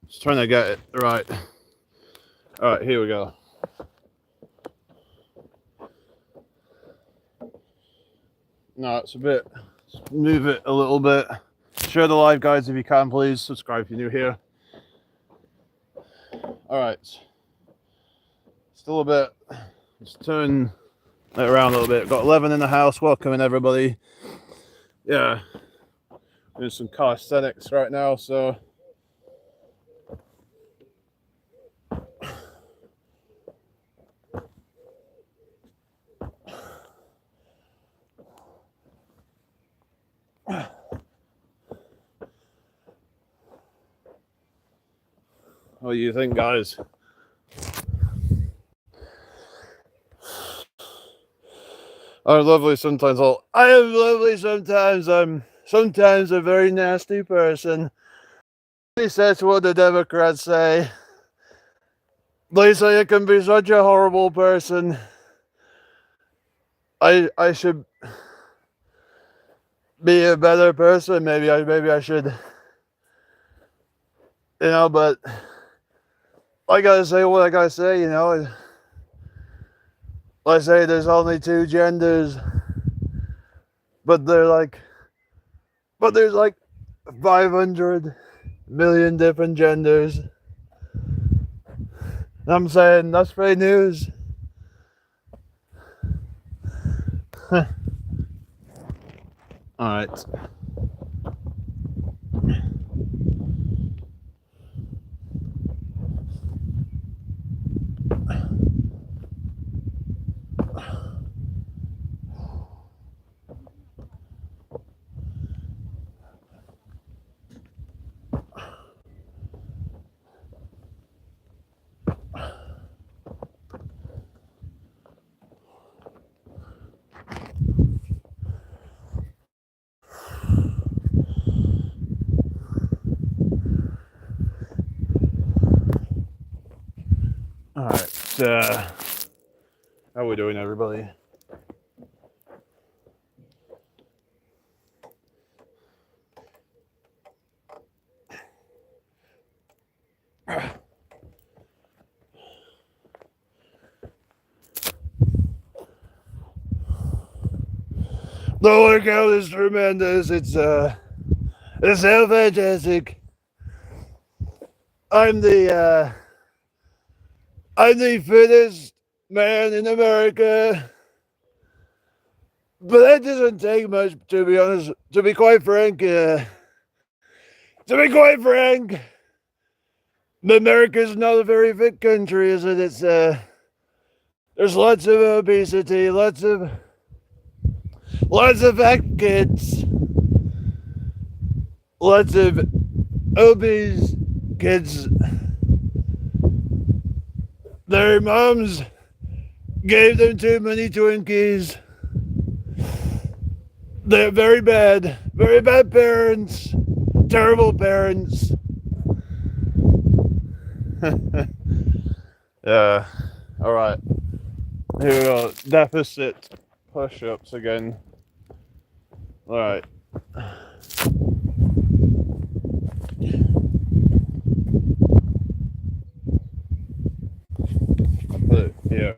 just trying to get it right. Alright, here we go. No, it's a bit, just move it a little bit. Share the live, guys, if you can, please. Subscribe if you're new here. Alright. Still a bit. Let's turn it around a little bit. Got 11 in the house. Welcoming everybody. Yeah. Doing some calisthenics right now, so. What do you think, guys? I'm lovely sometimes. I am lovely sometimes. I'm sometimes a very nasty person. That's what the Democrats say. They say I can be such a horrible person. I should be a better person. Maybe I should. You know, but I gotta say what I gotta say, you know. I say there's only two genders, but there's like 500 million different genders. And I'm saying that's fake news. Alright. Alright, how are we doing, everybody? The workout is tremendous. It's so fantastic. I'm the fittest man in America. But that doesn't take much, to be honest. To be quite frank, America's not a very fit country, is it? There's lots of obesity, lots of fat kids, lots of obese kids. Their moms gave them too many Twinkies. They're very bad parents, terrible parents. Yeah. All right. Here we go. Deficit push-ups again. All right. Put it here.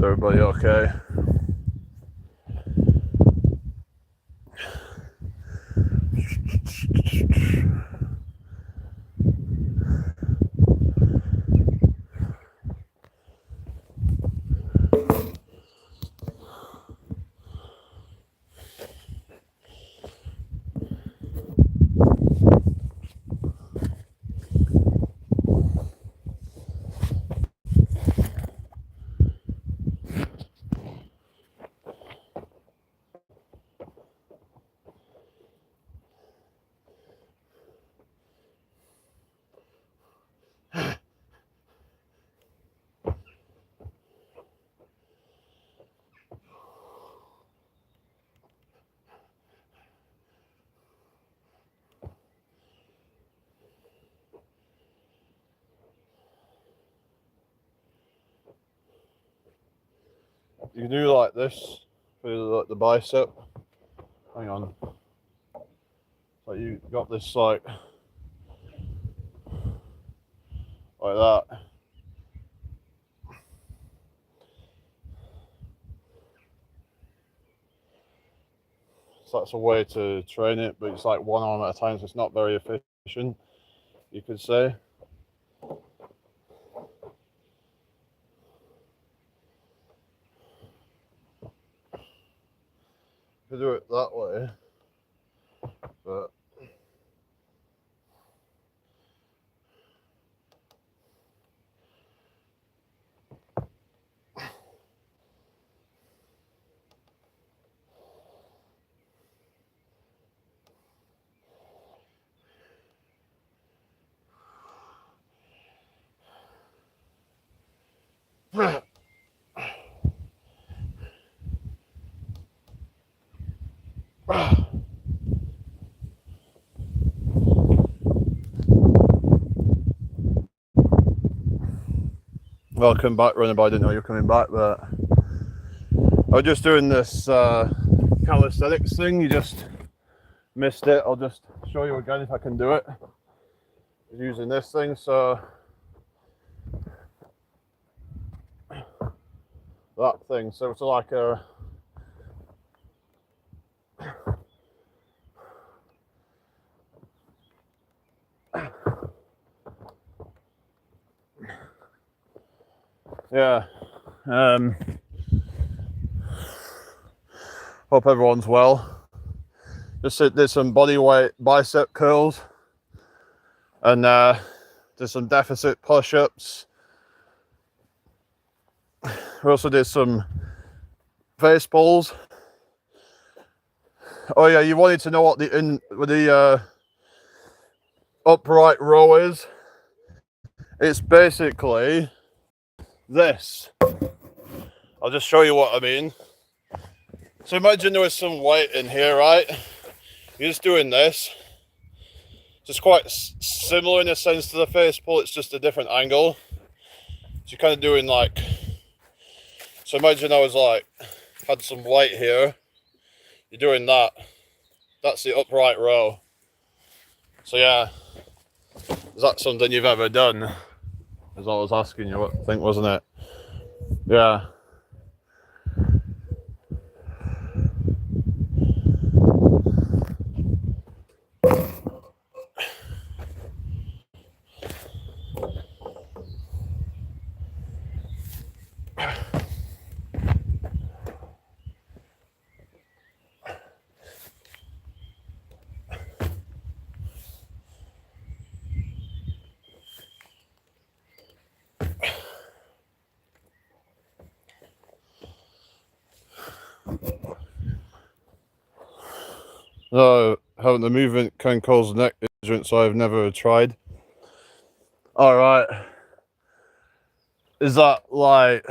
Everybody okay? You can do like this for the bicep. Hang on. So you got this like that. So that's a way to train it, but it's like one arm at a time, so it's not very efficient, you could say. You could do it that way, but welcome back, Runner Boy. I didn't know you were coming back, but I was just doing this calisthenics thing. You just missed it. I'll just show you again if I can do it using this thing. So that thing, so it's like a yeah. Hope everyone's well. Just did some body weight bicep curls and did some deficit push-ups we also did some face pulls. Oh yeah, you wanted to know what the upright row is. It's basically this. I'll just show you what I mean. So imagine there was some weight in here, right? You're just doing this. It's quite similar in a sense to the face pull, it's just a different angle. So you're kind of doing like, so imagine I was like, had some weight here. You're doing that. That's the upright row. So yeah, is that something you've ever done? As I was asking you, I think, wasn't it? Yeah. No, having the movement can cause neck injury, so I've never tried. All right. Is that like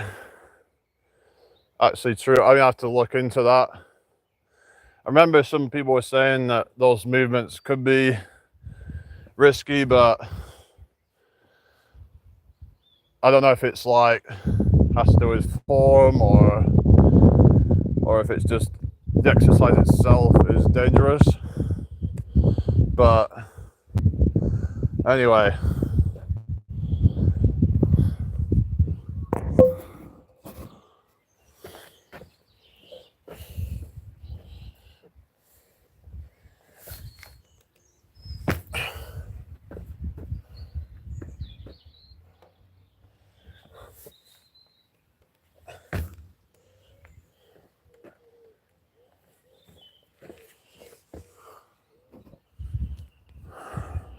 actually true? I have to look into that. I remember some people were saying that those movements could be risky, but I don't know if it's like has to do with form or if it's just the exercise itself is dangerous. But anyway.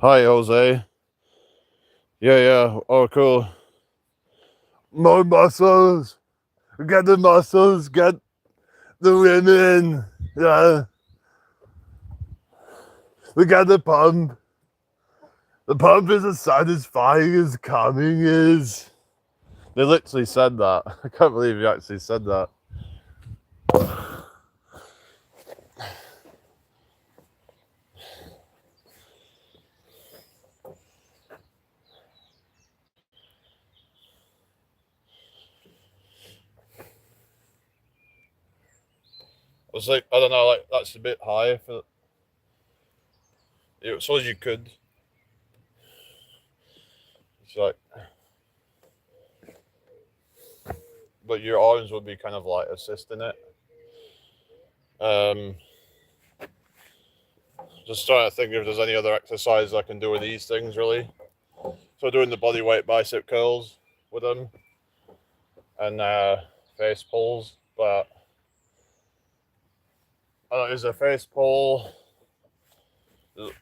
Hi, Jose. Yeah. Oh, cool. More muscles. Get the muscles. Get the women. Yeah. We got the pump. The pump is as satisfying as coming is. They literally said that. I can't believe you actually said that. I was like, I don't know, like that's a bit high for you. So as you could. It's like, but your arms would be kind of like assisting it. Just trying to think if there's any other exercise I can do with these things, really. So doing the body weight bicep curls with them and face pulls, but I don't know, is a face pull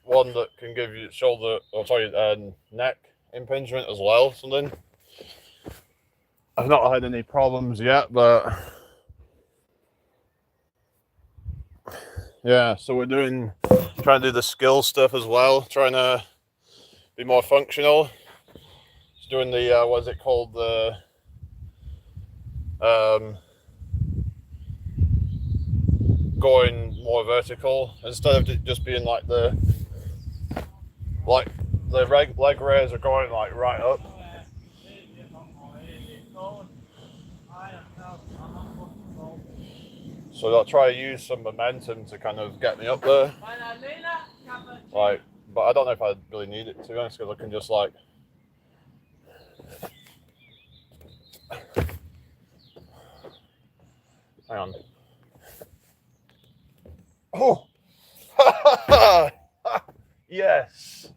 one that can give you neck impingement as well, something. I've not had any problems yet, but yeah, so we're trying to do the skill stuff as well, trying to be more functional. Just doing the what is it called, the going more vertical instead of just being like the leg raise are going like right up. So I'll try to use some momentum to kind of get me up there. Like, but I don't know if I really need it, to be honest, because I can just like hang on. Oh, yes.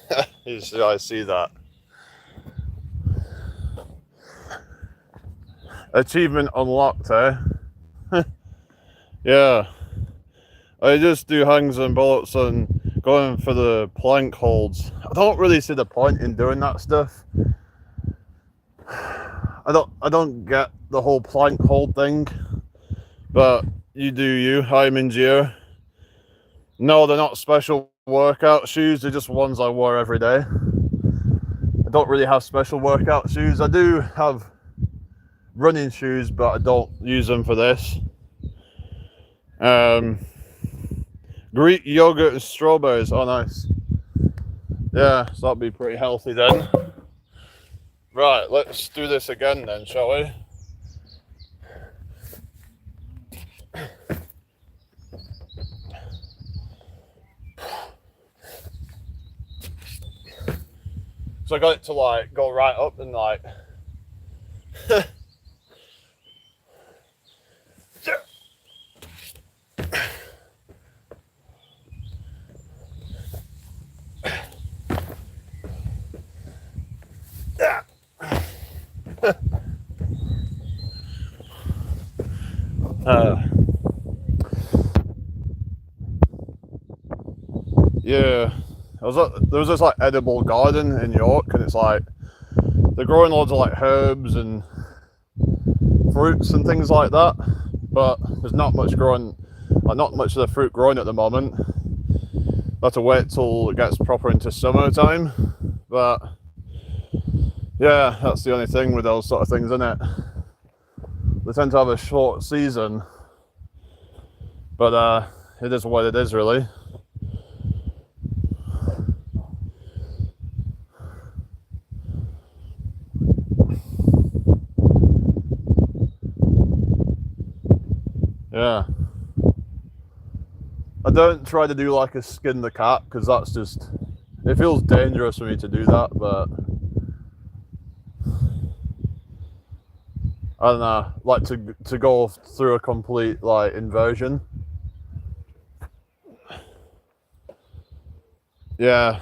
I see that. Achievement unlocked, eh? Yeah. I just do hangs and bullets and going for the plank holds. I don't really see the point in doing that stuff. I don't get the whole plank hold thing, but you do you. I'm in gear. No, they're not special workout shoes, they're just ones I wear every day. I don't really have special workout shoes. I do have running shoes, but I don't use them for this. Greek yogurt and strawberries. Oh, nice. Yeah, so that'd be pretty healthy then. Right, let's do this again then, shall we? So I got it to like go right up and like yeah. There was this like edible garden in York, and it's like they're growing loads of like herbs and fruits and things like that, but there's not much growing, like not much of the fruit growing at the moment. I'll have to wait till it gets proper into summertime, but yeah, that's the only thing with those sort of things, isn't it? They tend to have a short season, but it is what it is, really. Yeah. I don't try to do like a skin the cat, because that's just, it feels dangerous for me to do that, but I don't know, like to go through a complete like inversion. Yeah,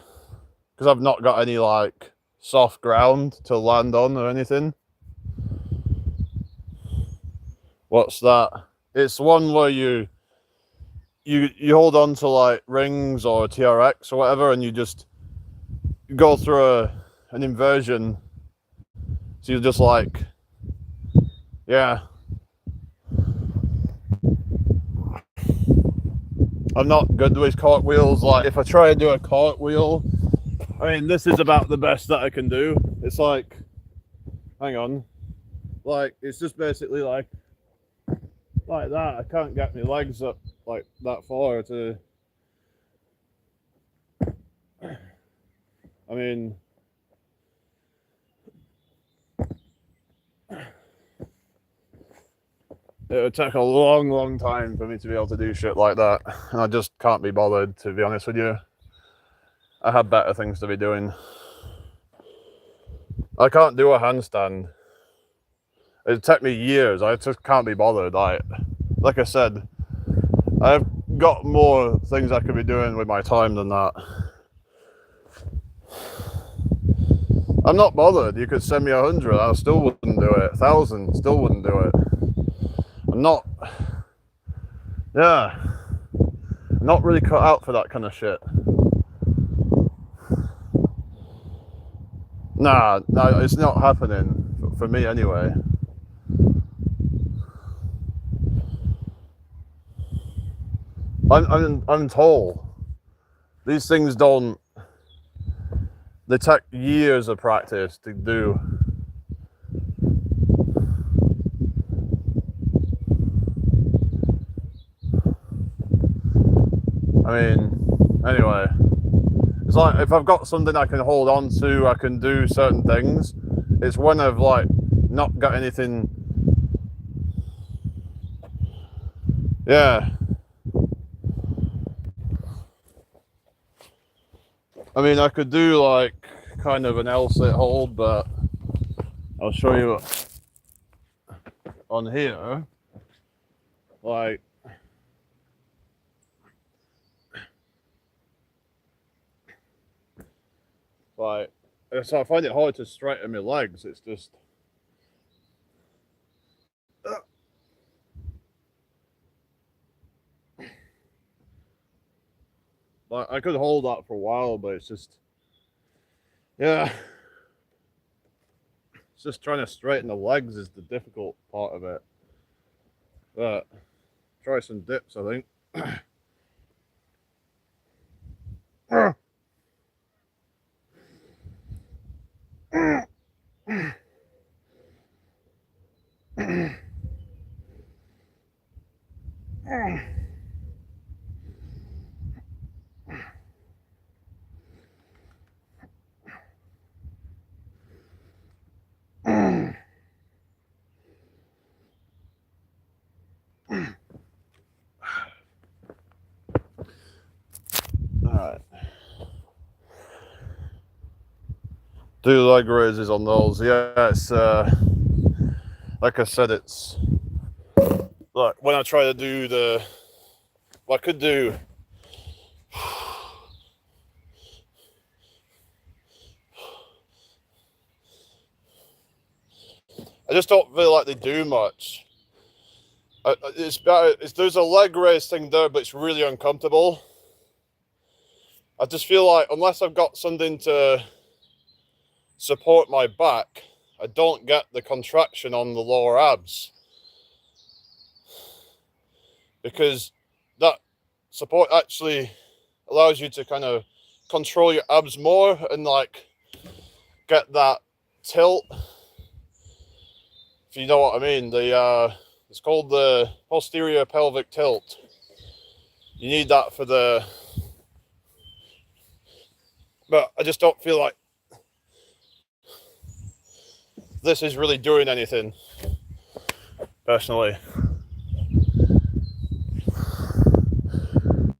because I've not got any like soft ground to land on or anything. What's that? It's one where you hold on to like rings or TRX or whatever, and you just go through an inversion. So you're just like, yeah. I'm not good with cartwheels. Like if I try to do a cartwheel, I mean, this is about the best that I can do. It's like, hang on, like it's just basically like that. I can't get my legs up like that far to, I mean, it would take a long time for me to be able to do shit like that, and I just can't be bothered, to be honest with you. I have better things to be doing. I can't do a handstand. It'd take me years. I just can't be bothered. Like I said, I've got more things I could be doing with my time than that. I'm not bothered. You could send me 100, I still wouldn't do it. 1,000, still wouldn't do it. I'm not, yeah, not really cut out for that kind of shit. Nah, it's not happening for me anyway. I'm tall. These things don't. They take years of practice to do. I mean, anyway, it's like if I've got something I can hold on to, I can do certain things. It's when I've like not got anything. Yeah. I mean, I could do like kind of an L-sit hold, but I'll show you on here. Like, so I find it hard to straighten my legs. It's just. Like, I could hold that for a while, but it's just. Yeah. just trying to straighten the legs is the difficult part of it. But try some dips, I think. Alright. Do leg raises on those. Yeah, it's like I said, it's like when I try to do the, well, I could do I just don't feel like they do much. It's better. There's a leg raise thing there, but it's really uncomfortable. I just feel like unless I've got something to support my back, I don't get the contraction on the lower abs. Because that support actually allows you to kind of control your abs more and like get that tilt. If you know what I mean, it's called the posterior pelvic tilt. You need that for the, but I just don't feel like this is really doing anything, personally.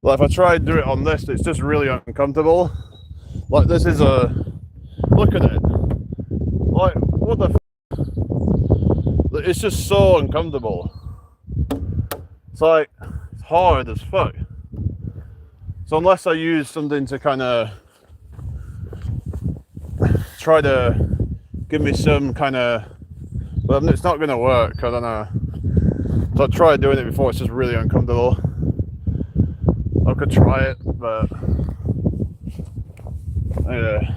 Like if I try to do it on this, it's just really uncomfortable. Like this is a, look at it. Like what the it's just so uncomfortable. It's like, it's hard as fuck. So unless I use something to kind of try to give me some kind of, well, it's not going to work, I don't know. So I tried doing it before, it's just really uncomfortable. I could try it, but yeah,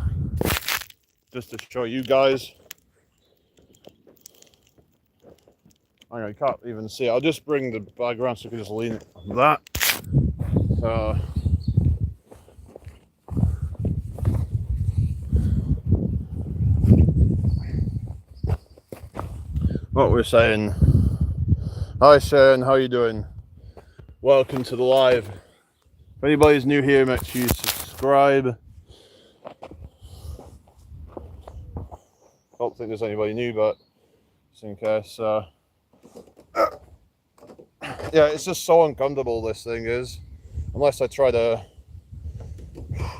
just to show you guys. Hang on, you can't even see it. I'll just bring the bag around so you can just lean it on that. What we're saying. Hi Sharon, how you doing? Welcome to the live. If anybody's new here, make sure you subscribe. Don't think there's anybody new, but just in case. Yeah, it's just so uncomfortable, this thing is. Unless I try to...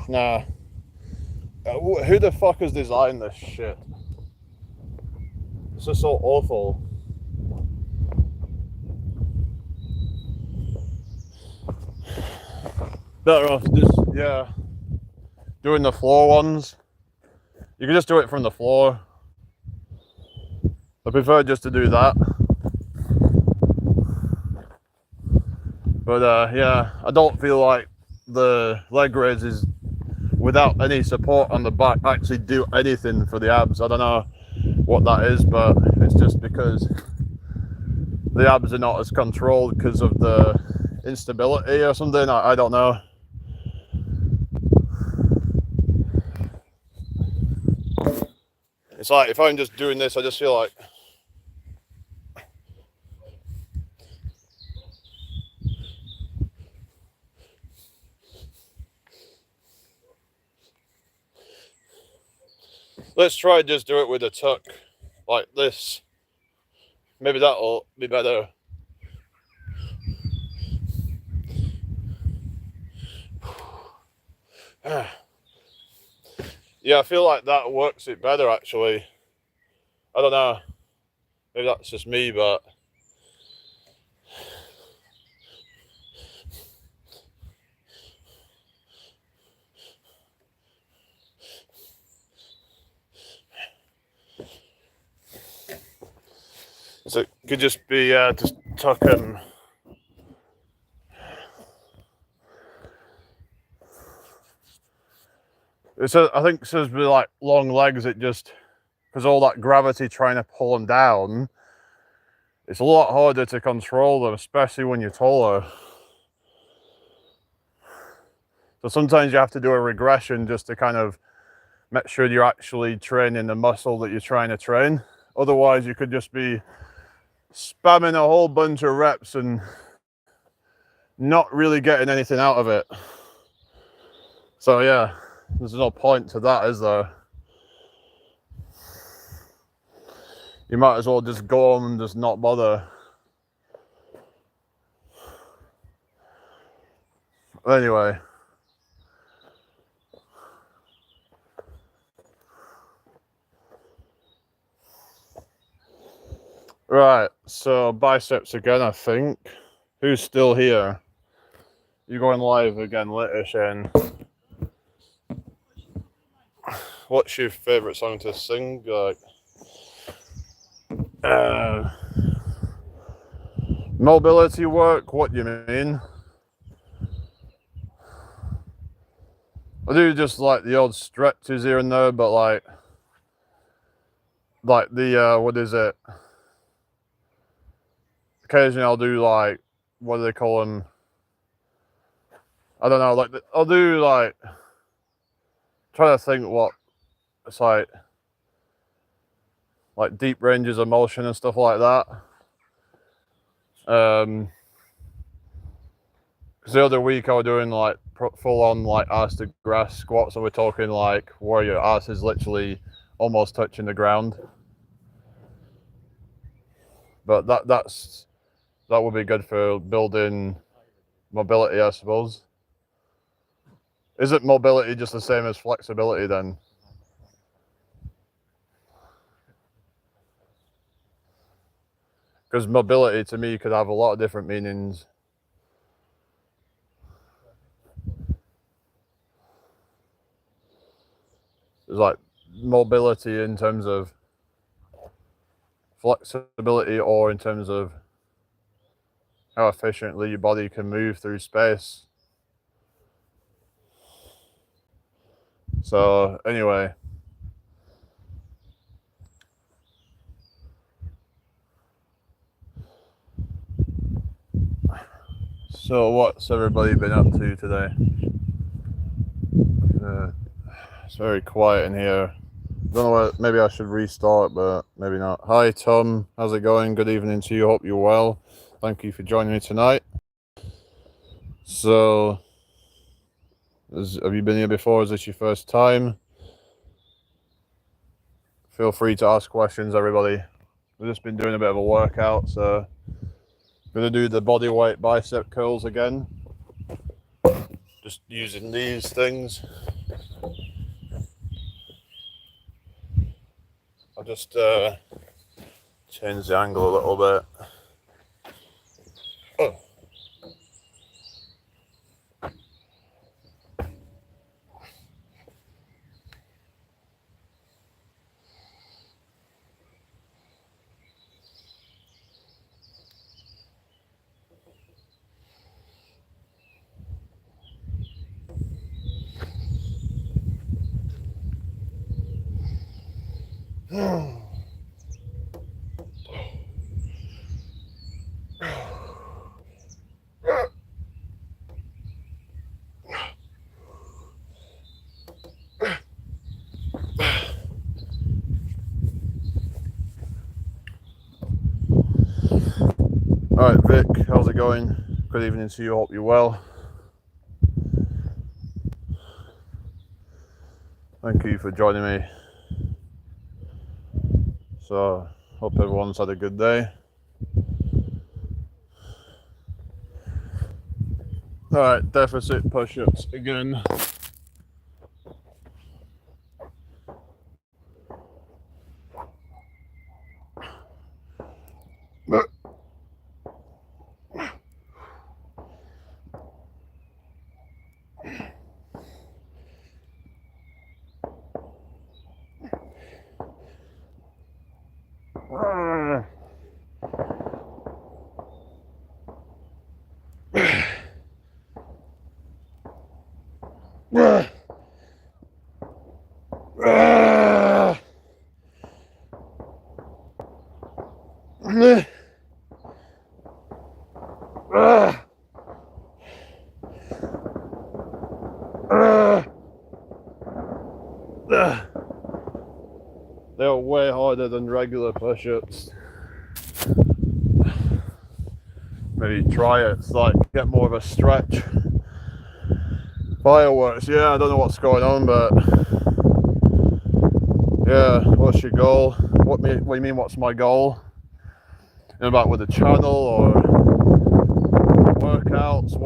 Nah. Who the fuck has designed this shit? It's just so awful. Better off just, yeah, doing the floor ones. You can just do it from the floor. I prefer just to do that. But yeah, I don't feel like the leg raises without any support on the back actually do anything for the abs. I don't know what that is, but it's just because the abs are not as controlled because of the instability or something. I don't know. It's like if I'm just doing this, I just feel like let's try just do it with a tuck like this. Maybe that'll be better. Yeah, I feel like that works it better actually. I don't know. Maybe that's just me, but so it could just be just tuck him. I think it says with like long legs, it just because all that gravity trying to pull them down, it's a lot harder to control them, especially when you're taller. So sometimes you have to do a regression just to kind of make sure you're actually training the muscle that you're trying to train. Otherwise, you could just be spamming a whole bunch of reps and not really getting anything out of it. So yeah, there's no point to that, is there? You might as well just go on and just not bother. Anyway. Right, so biceps again, I think. Who's still here? You're going live again later, Shane. What's your favourite song to sing? Like, mobility work? What do you mean? I do just like the odd stretches here and there, but like the what is it? Occasionally I'll do like, what do they call them? I don't know. Like I'll do like, trying to think what it's like deep ranges of motion and stuff like that. Because the other week I was doing like full on like ass to grass squats, so we're talking like where your ass is literally almost touching the ground. But that would be good for building mobility, I suppose. Isn't mobility just the same as flexibility then? Because mobility to me could have a lot of different meanings. There's like mobility in terms of flexibility, or in terms of how efficiently your body can move through space. So anyway, so what's everybody been up to today? It's very quiet in here. Don't know what, maybe I should restart, but maybe not. Hi Tom, how's it going? Good evening to you, hope you're well. Thank you for joining me tonight. So, have you been here before? Is this your first time? Feel free to ask questions, everybody. We've just been doing a bit of a workout, so I'm gonna do the body weight bicep curls again. Just using these things. I'll just change the angle a little bit. Oh. Alright Vic, how's it going? Good evening to you, hope you're well. Thank you for joining me. So, hope everyone's had a good day. Alright, deficit push-ups again. They're way harder than regular push-ups. Maybe try it. It's like get more of a stretch. Fireworks, yeah, I don't know what's going on, but yeah, what's your goal? What do you mean, what's my goal? About with the channel or workouts?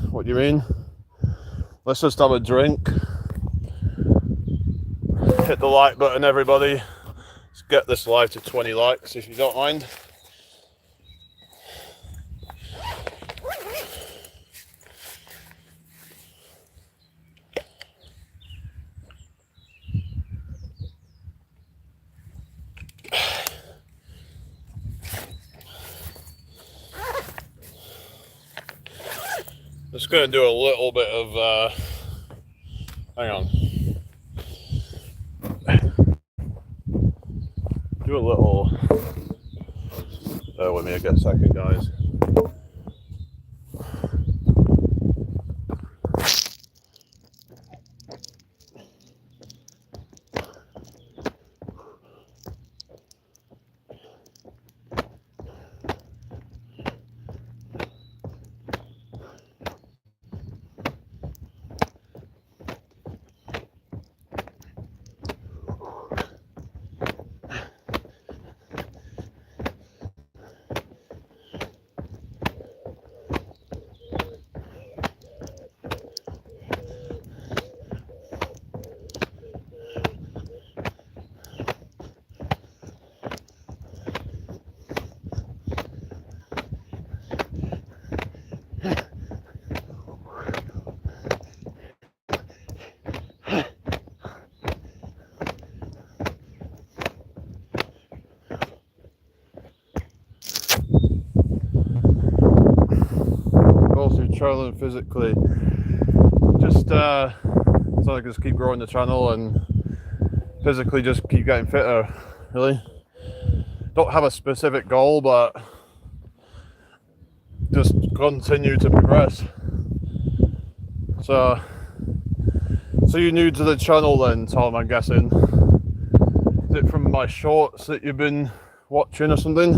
What do you mean? Let's just have a drink. Hit the like button, everybody. Let's get this live to 20 likes if you don't mind. Just gonna do a little bit of hang on. Do a little bear with me a second, guys. Also training physically, just so I can just keep growing the channel and physically just keep getting fitter. Really, don't have a specific goal, but just continue to progress. So you're new to the channel then, Tom, I'm guessing? Is it from my shorts that you've been watching or something?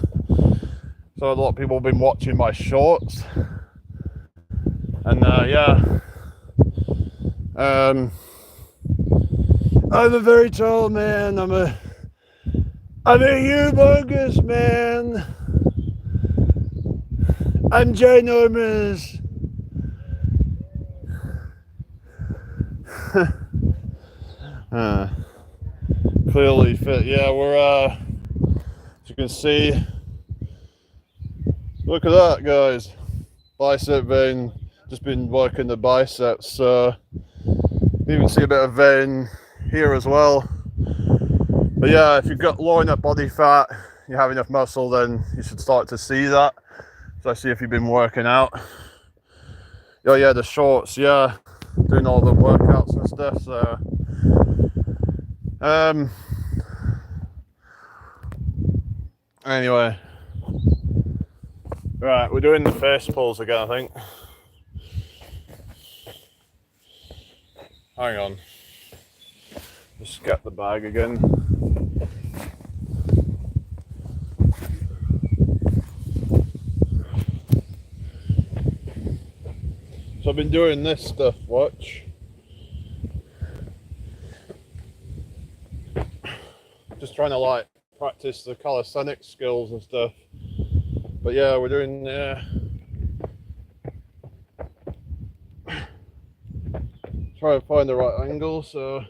So a lot of people have been watching my shorts. And yeah, I'm a very tall man. I'm a humongous man. I'm ginormous. Clearly fit. Yeah, we're as you can see, look at that, guys. Bicep vein. Just been working the biceps. So you can see a bit of vein here as well. But yeah, if you've got low enough body fat, you have enough muscle, then you should start to see that, especially if you've been working out. Oh yeah, the shorts, yeah, doing all the workouts and stuff. So anyway, right, we're doing the face pulls again, I think. Hang on, just get the bag again. So I've been doing this stuff, watch. Just trying to like practice the calisthenics skills and stuff. But yeah, we're doing try to find the right angle, so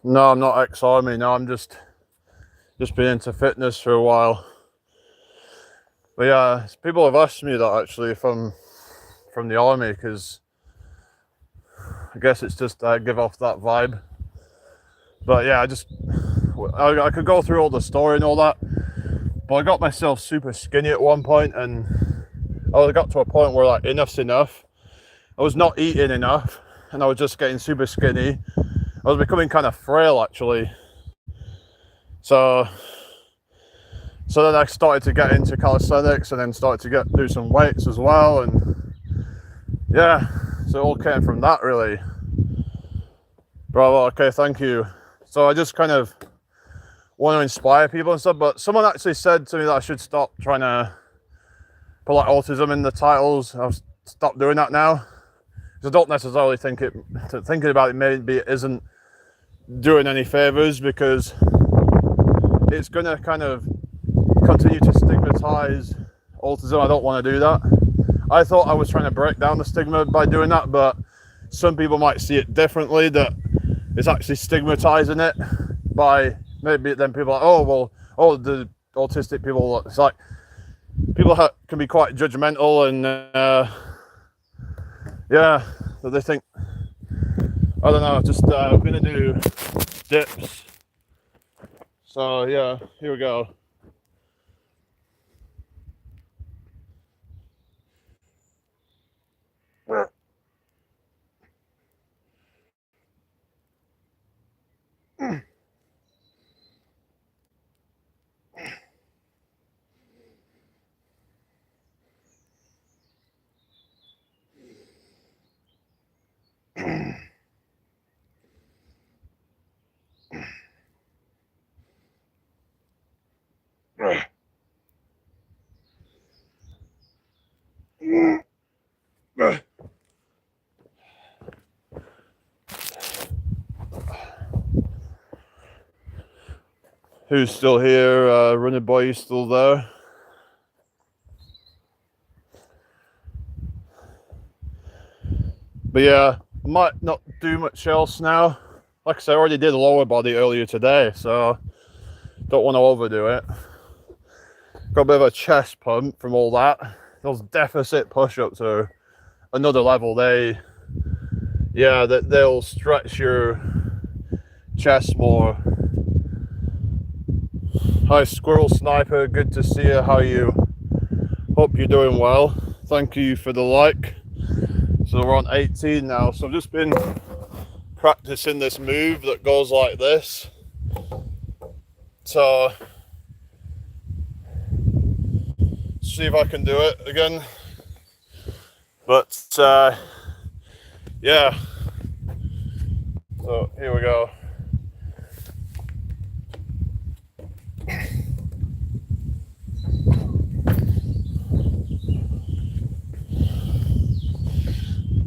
No, I'm not ex-army. No, I'm just been into fitness for a while. But yeah, people have asked me that actually from the army, because I guess it's just give off that vibe. But yeah, I could go through all the story and all that, but I got myself super skinny at one point, and I got to a point where like enough's enough. I was not eating enough, and I was just getting super skinny. I was becoming kind of frail actually. So then I started to get into calisthenics, and then started to do some weights as well, and yeah, so it all came from that really. Bravo, okay, thank you. So I just kind of want to inspire people and stuff, but someone actually said to me that I should stop trying to put like autism in the titles. I've stopped doing that now, because I don't necessarily think thinking about it maybe it isn't doing any favors, because it's going to kind of continue to stigmatize autism. I don't want to do that. I thought I was trying to break down the stigma by doing that, but some people might see it differently, that it's actually stigmatizing it by maybe then people are like, oh well, oh the autistic people, it's like people can be quite judgmental, and yeah, so they think, I don't know, just I'm gonna do dips. So yeah, here we go. Who's still here? Running boy, you still there? But yeah, I might not do much else now. Like I said, I already did lower body earlier today, so don't want to overdo it. Got a bit of a chest pump from all that. Those deficit push-ups are another level. They'll stretch your chest more. Hi Squirrel Sniper, good to see you. How are you? Hope you're doing well. Thank you for the like. So we're on 18 now, so I've just been practicing this move that goes like this. So see if I can do it again. But yeah, so here we go.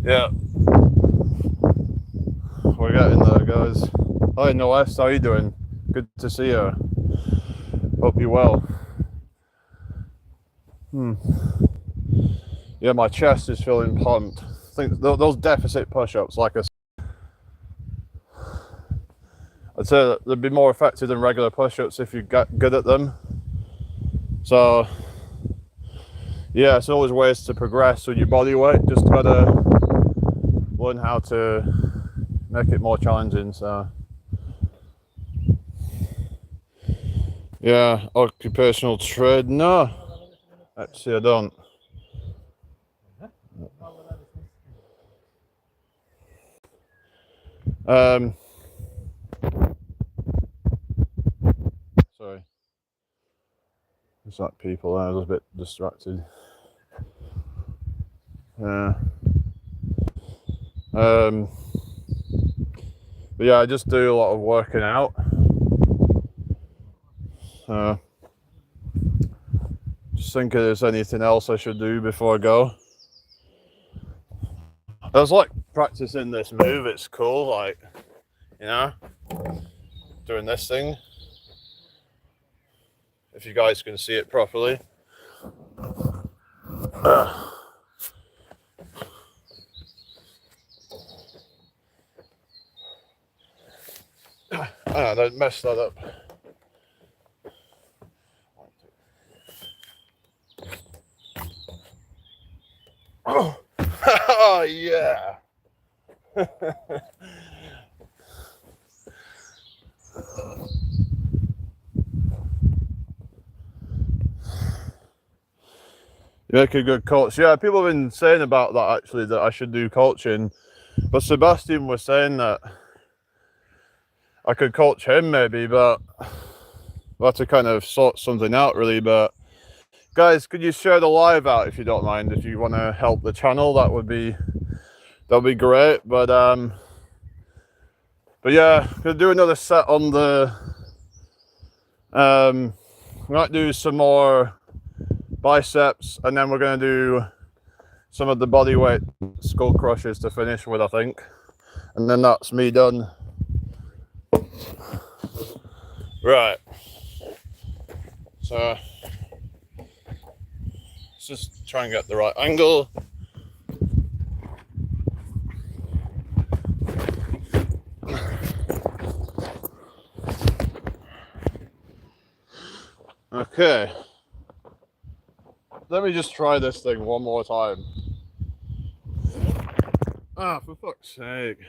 Yeah, we're getting there, guys. Hi Noes, how are you doing? Good to see you. Hope you're well. Yeah, my chest is feeling pumped. I think those deficit push-ups, like I'd say that they'd be more effective than regular push-ups if you get good at them. So yeah, it's always ways to progress with your body weight. Just gotta learn how to make it more challenging. So yeah, occupational trade. No, actually I don't. Sorry. There's like people there, I was a bit distracted. But yeah, I just do a lot of working out. Just think if there's anything else I should do before I go. I was like practicing this move, it's cool, like, you know, doing this thing. If you guys can see it properly. Ah, don't mess that up. Oh, yeah. You make a good coach. Yeah, people have been saying about that actually, that I should do coaching. But Sebastian was saying that I could coach him maybe, but we'll have to kind of sort something out really. But guys, could you share the live out if you don't mind? If you want to help the channel, that'd be great. But yeah, gonna do another set on the. Might do some more biceps, and then we're gonna do some of the bodyweight skull crushers to finish with, I think, and then that's me done. Right. So let's just try and get the right angle. Okay. Let me just try this thing one more time. Ah, for fuck's sake.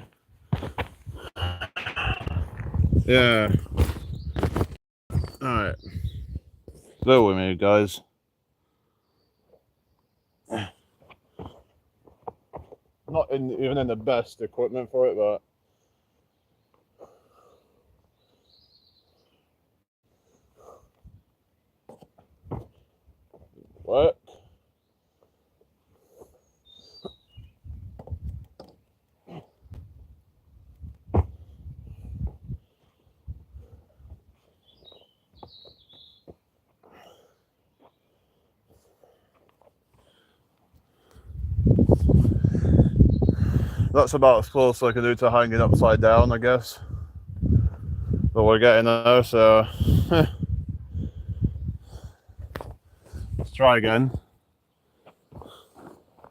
Yeah. Alright. Bear with me, guys. Not even in the best equipment for it, but work. That's about as close as I can do to hanging upside down, I guess. But we're getting there, so let's try again.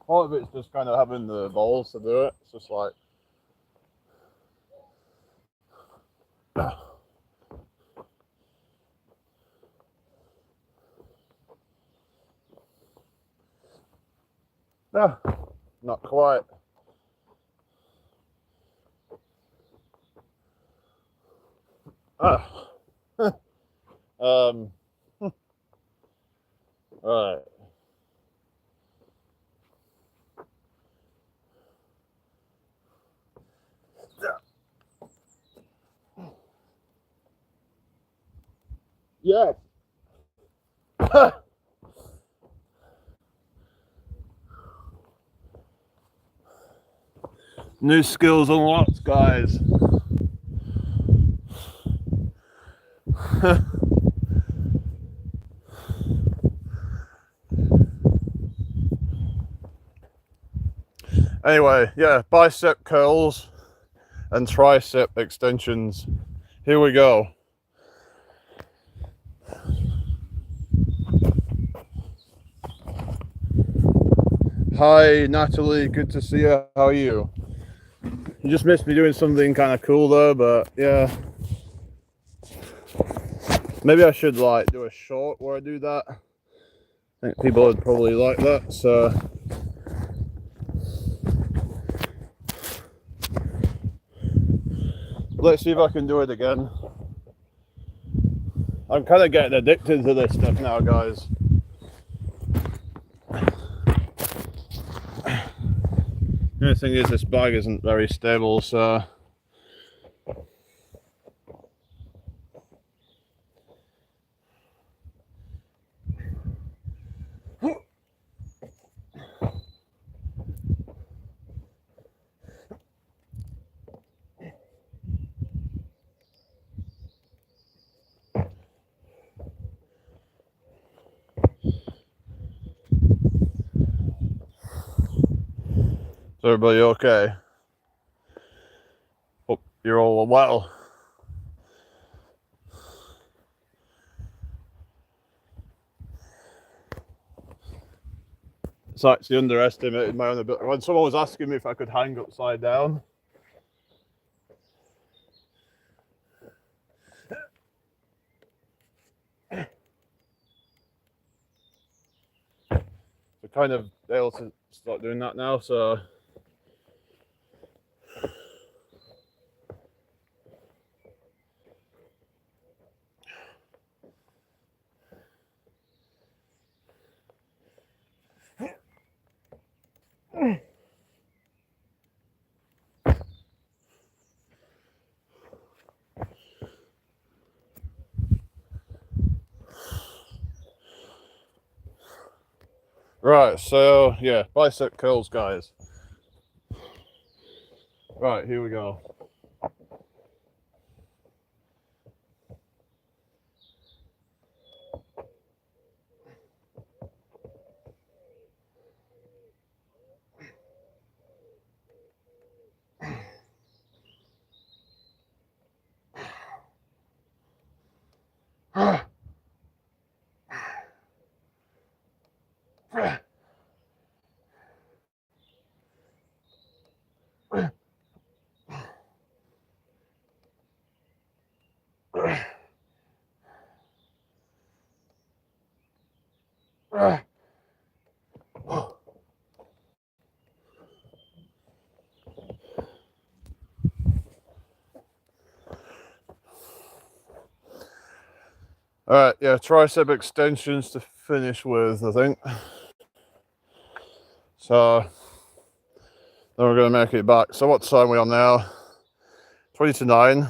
Part of it's just kind of having the balls to do it. It's just like no, not quite. All right. Yes. New skills unlocked, guys. Anyway, yeah, bicep curls and tricep extensions. Here we go. Hi, Natalie. Good to see you. How are you? You just missed me doing something kind of cool though, but yeah. Maybe I should like do a short where I do that. I think people would probably like that, so. Let's see if I can do it again. I'm kind of getting addicted to this stuff now, guys. The only thing is this bag isn't very stable, so is everybody okay? Hope you're all well. It's actually underestimated my own ability. When someone was asking me if I could hang upside down, kind of able to start doing that now, so right, so yeah, bicep curls, guys. Right, here we go. All right, yeah, tricep extensions to finish with, I think. So then we're gonna make it back. So what time are we on now? 20 to 9.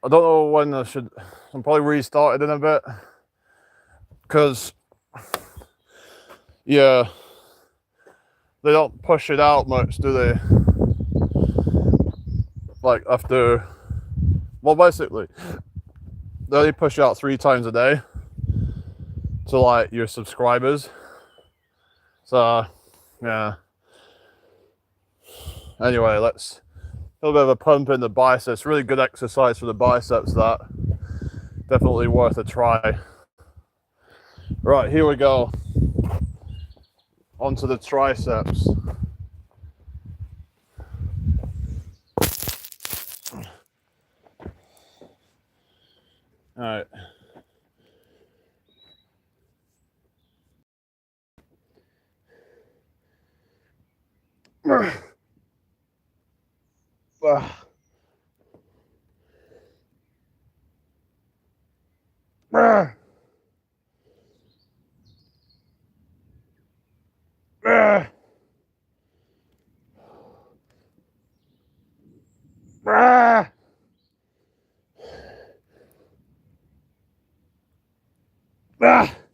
I don't know when I'm probably restarted in a bit. Because, yeah, they don't push it out much, do they? Like after, well, basically, they only push out 3 times a day to like your subscribers. So, yeah. Anyway, let's a little bit of a pump in the biceps. Really good exercise for the biceps. That definitely worth a try. Right, here we go. Onto the triceps. All right.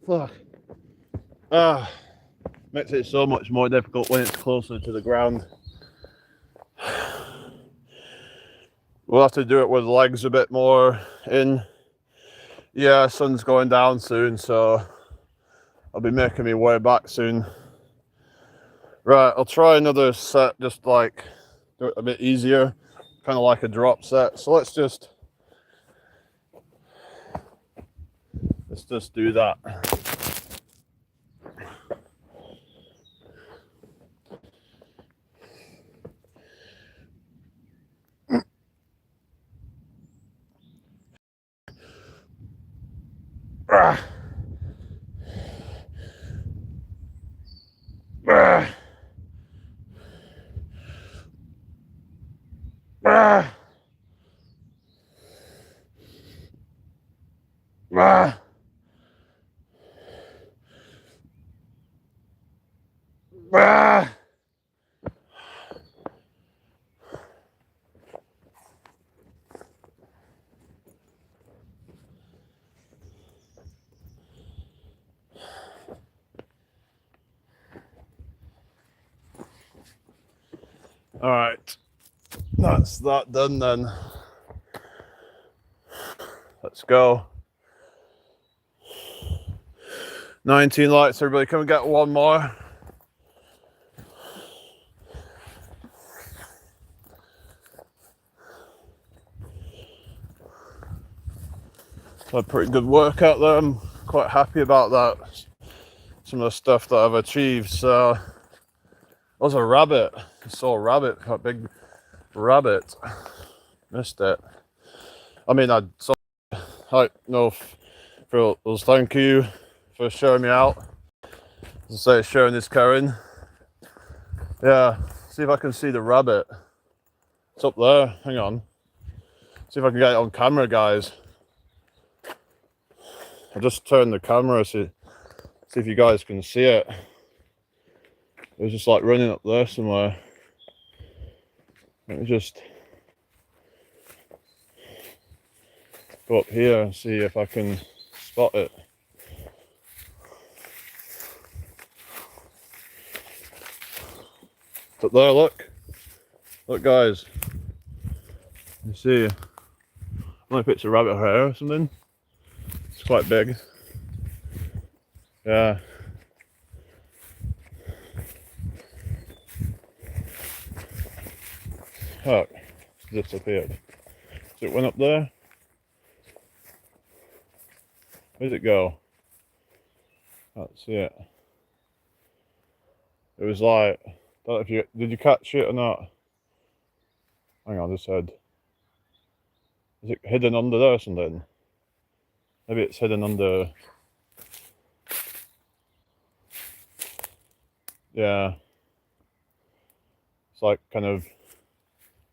Fuck. Makes it so much more difficult when it's closer to the ground. We'll have to do it with legs a bit more in. Yeah, sun's going down soon, so I'll be making my way back soon. Right, I'll try another set, just like do it a bit easier, kind of like a drop set. So let's just do that. All right, that's that done then. Let's go. 19 lights, everybody. Can we get one more? A pretty good workout there. I'm quite happy about that. Some of the stuff that I've achieved. So, that was a rabbit. I saw a rabbit, a big rabbit. Missed it. I mean, I saw. I don't know if Phil, thank you for showing me out. So showing this Karen. Yeah, see if I can see the rabbit. It's up there. Hang on. See if I can get it on camera, guys. I'll just turn the camera see if you guys can see it. It was just like running up there somewhere. Let me just go up here and see if I can spot it. It's up there, look. Look, guys. You see, I don't know if it's a rabbit hare or something. It's quite big. Yeah. Oh, it's disappeared. So it went up there. Where did it go? Can't see it. It was like, I don't know if you did you catch it or not? Hang on, this head. Is it hidden under there or something? Maybe it's hidden under. Yeah. It's like kind of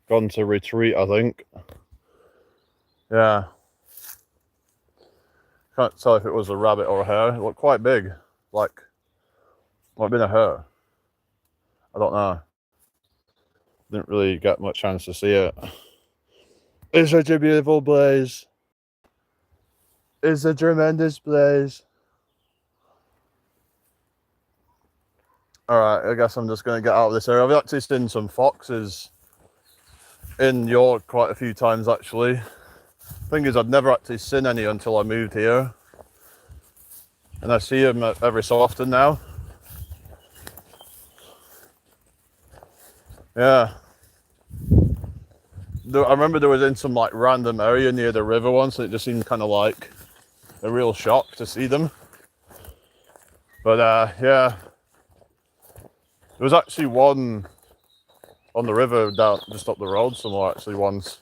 gone to retreat, I think. Yeah. Can't tell if it was a rabbit or a hare. It looked quite big. Like, might have been a hare. I don't know. Didn't really get much chance to see it. It's such a beautiful place. It's a tremendous place. Alright, I guess I'm just going to get out of this area. I've actually seen some foxes in York quite a few times, actually. Thing is, I've never actually seen any until I moved here. And I see them every so often now. Yeah. I remember there was in some like random area near the river once, and it just seemed kind of like a real shock to see them. But yeah. There was actually one on the river down just up the road somewhere actually once.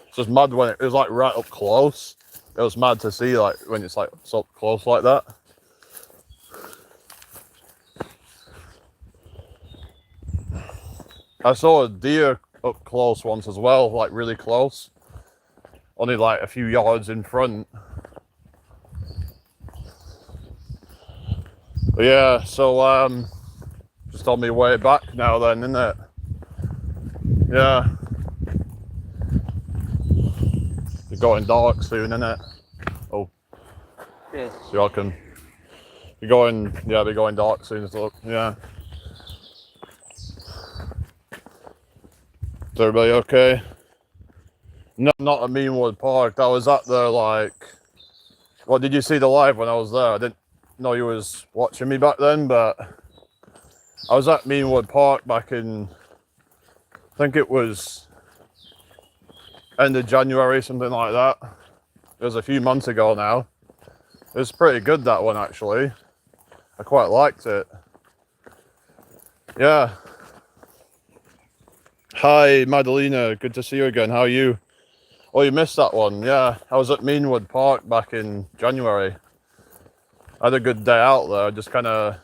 It's just mad when it was like right up close. It was mad to see like when it's like so up close like that. I saw a deer up close once as well, like really close. Only like a few yards in front. But yeah, so just on my way back now then, isn't it? Yeah. It's going dark soon, isn't it? Oh. Yes. So y'all can be going, yeah, be going dark soon, so yeah. Is everybody okay? No, not at Meanwood Park. I was at the like, well, did you see the live when I was there? I didn't know you was watching me back then, but I was at Meanwood Park back in, I think it was end of January, something like that. It was a few months ago now. It was pretty good, that one, actually. I quite liked it. Yeah. Hi, Madalena. Good to see you again. How are you? Oh, you missed that one. Yeah, I was at Meanwood Park back in January. I had a good day out there. I just kind of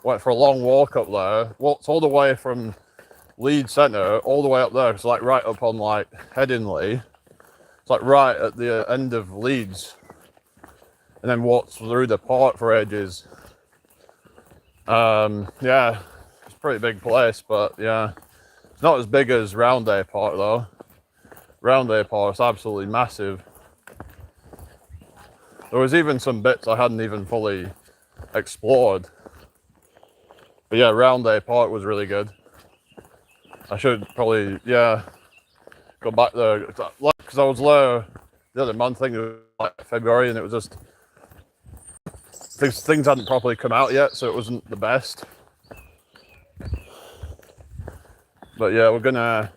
went for a long walk up there. Walked all the way from Leeds Centre all the way up there. It's like right up on like Headingley. It's like right at the end of Leeds. And then walked through the park for ages. Yeah, it's a pretty big place, but yeah. It's not as big as Roundhay Park though. Roundhay Park's absolutely massive. There was even some bits I hadn't even fully explored. But yeah, Roundhay Park was really good. I should probably, yeah, go back there. Because I was there the other month, I think it was like February, and it was just, things hadn't properly come out yet, so it wasn't the best. But yeah, we're gonna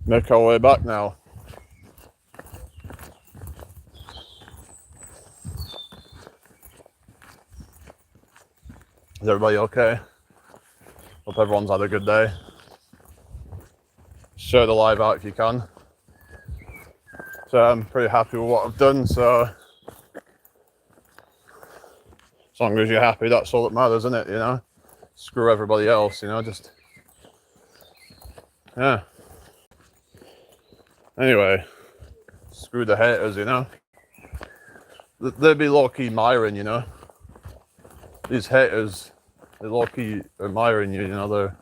make our way back now. Is everybody okay? Hope everyone's had a good day. Share the live out if you can. So I'm pretty happy with what I've done, so As long as you're happy, that's all that matters, isn't it? You know, screw everybody else. You know, just yeah. Anyway, screw the haters. You know, they'd be low-key admiring. You know, these haters, they're low-key admiring you. You know, they're.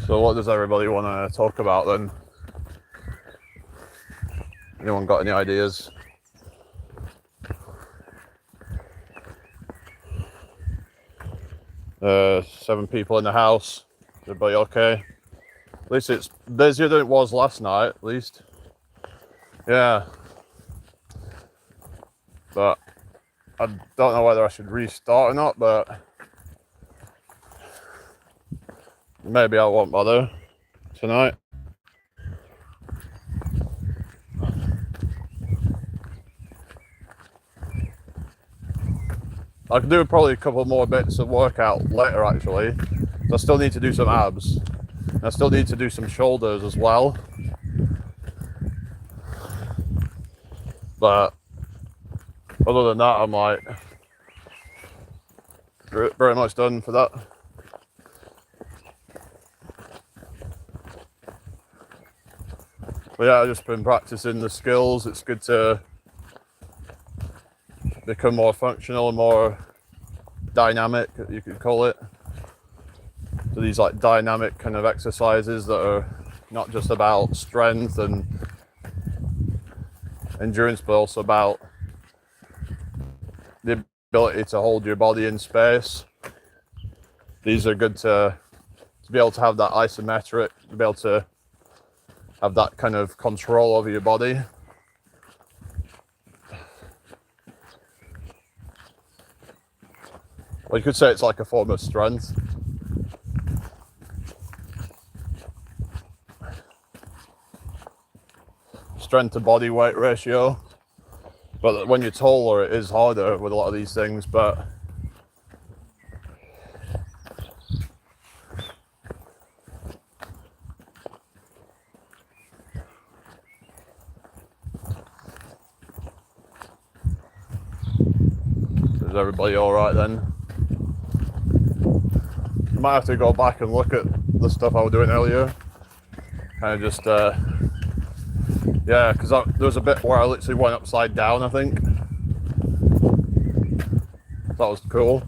So what does everybody want to talk about then? Anyone got any ideas? Seven people in the house. Everybody okay? At least it's busier than it was last night, at least. Yeah. But I don't know whether I should restart or not, but maybe I won't bother tonight. I could do probably a couple more bits of workout later actually. I still need to do some abs. I still need to do some shoulders as well. But other than that, I'm like very much done for that. But yeah, I've just been practicing the skills. It's good to become more functional and more dynamic, you could call it. So these like dynamic kind of exercises that are not just about strength and endurance, but also about the ability to hold your body in space. These are good to be able to have that isometric, to be able to have that kind of control over your body. Well, you could say it's like a form of strength. Strength to body weight ratio. But when you're taller, it is harder with a lot of these things, but is everybody all right then? I might have to go back and look at the stuff I was doing earlier. Kind of just, yeah, because there was a bit where I literally went upside down, I think. That was cool.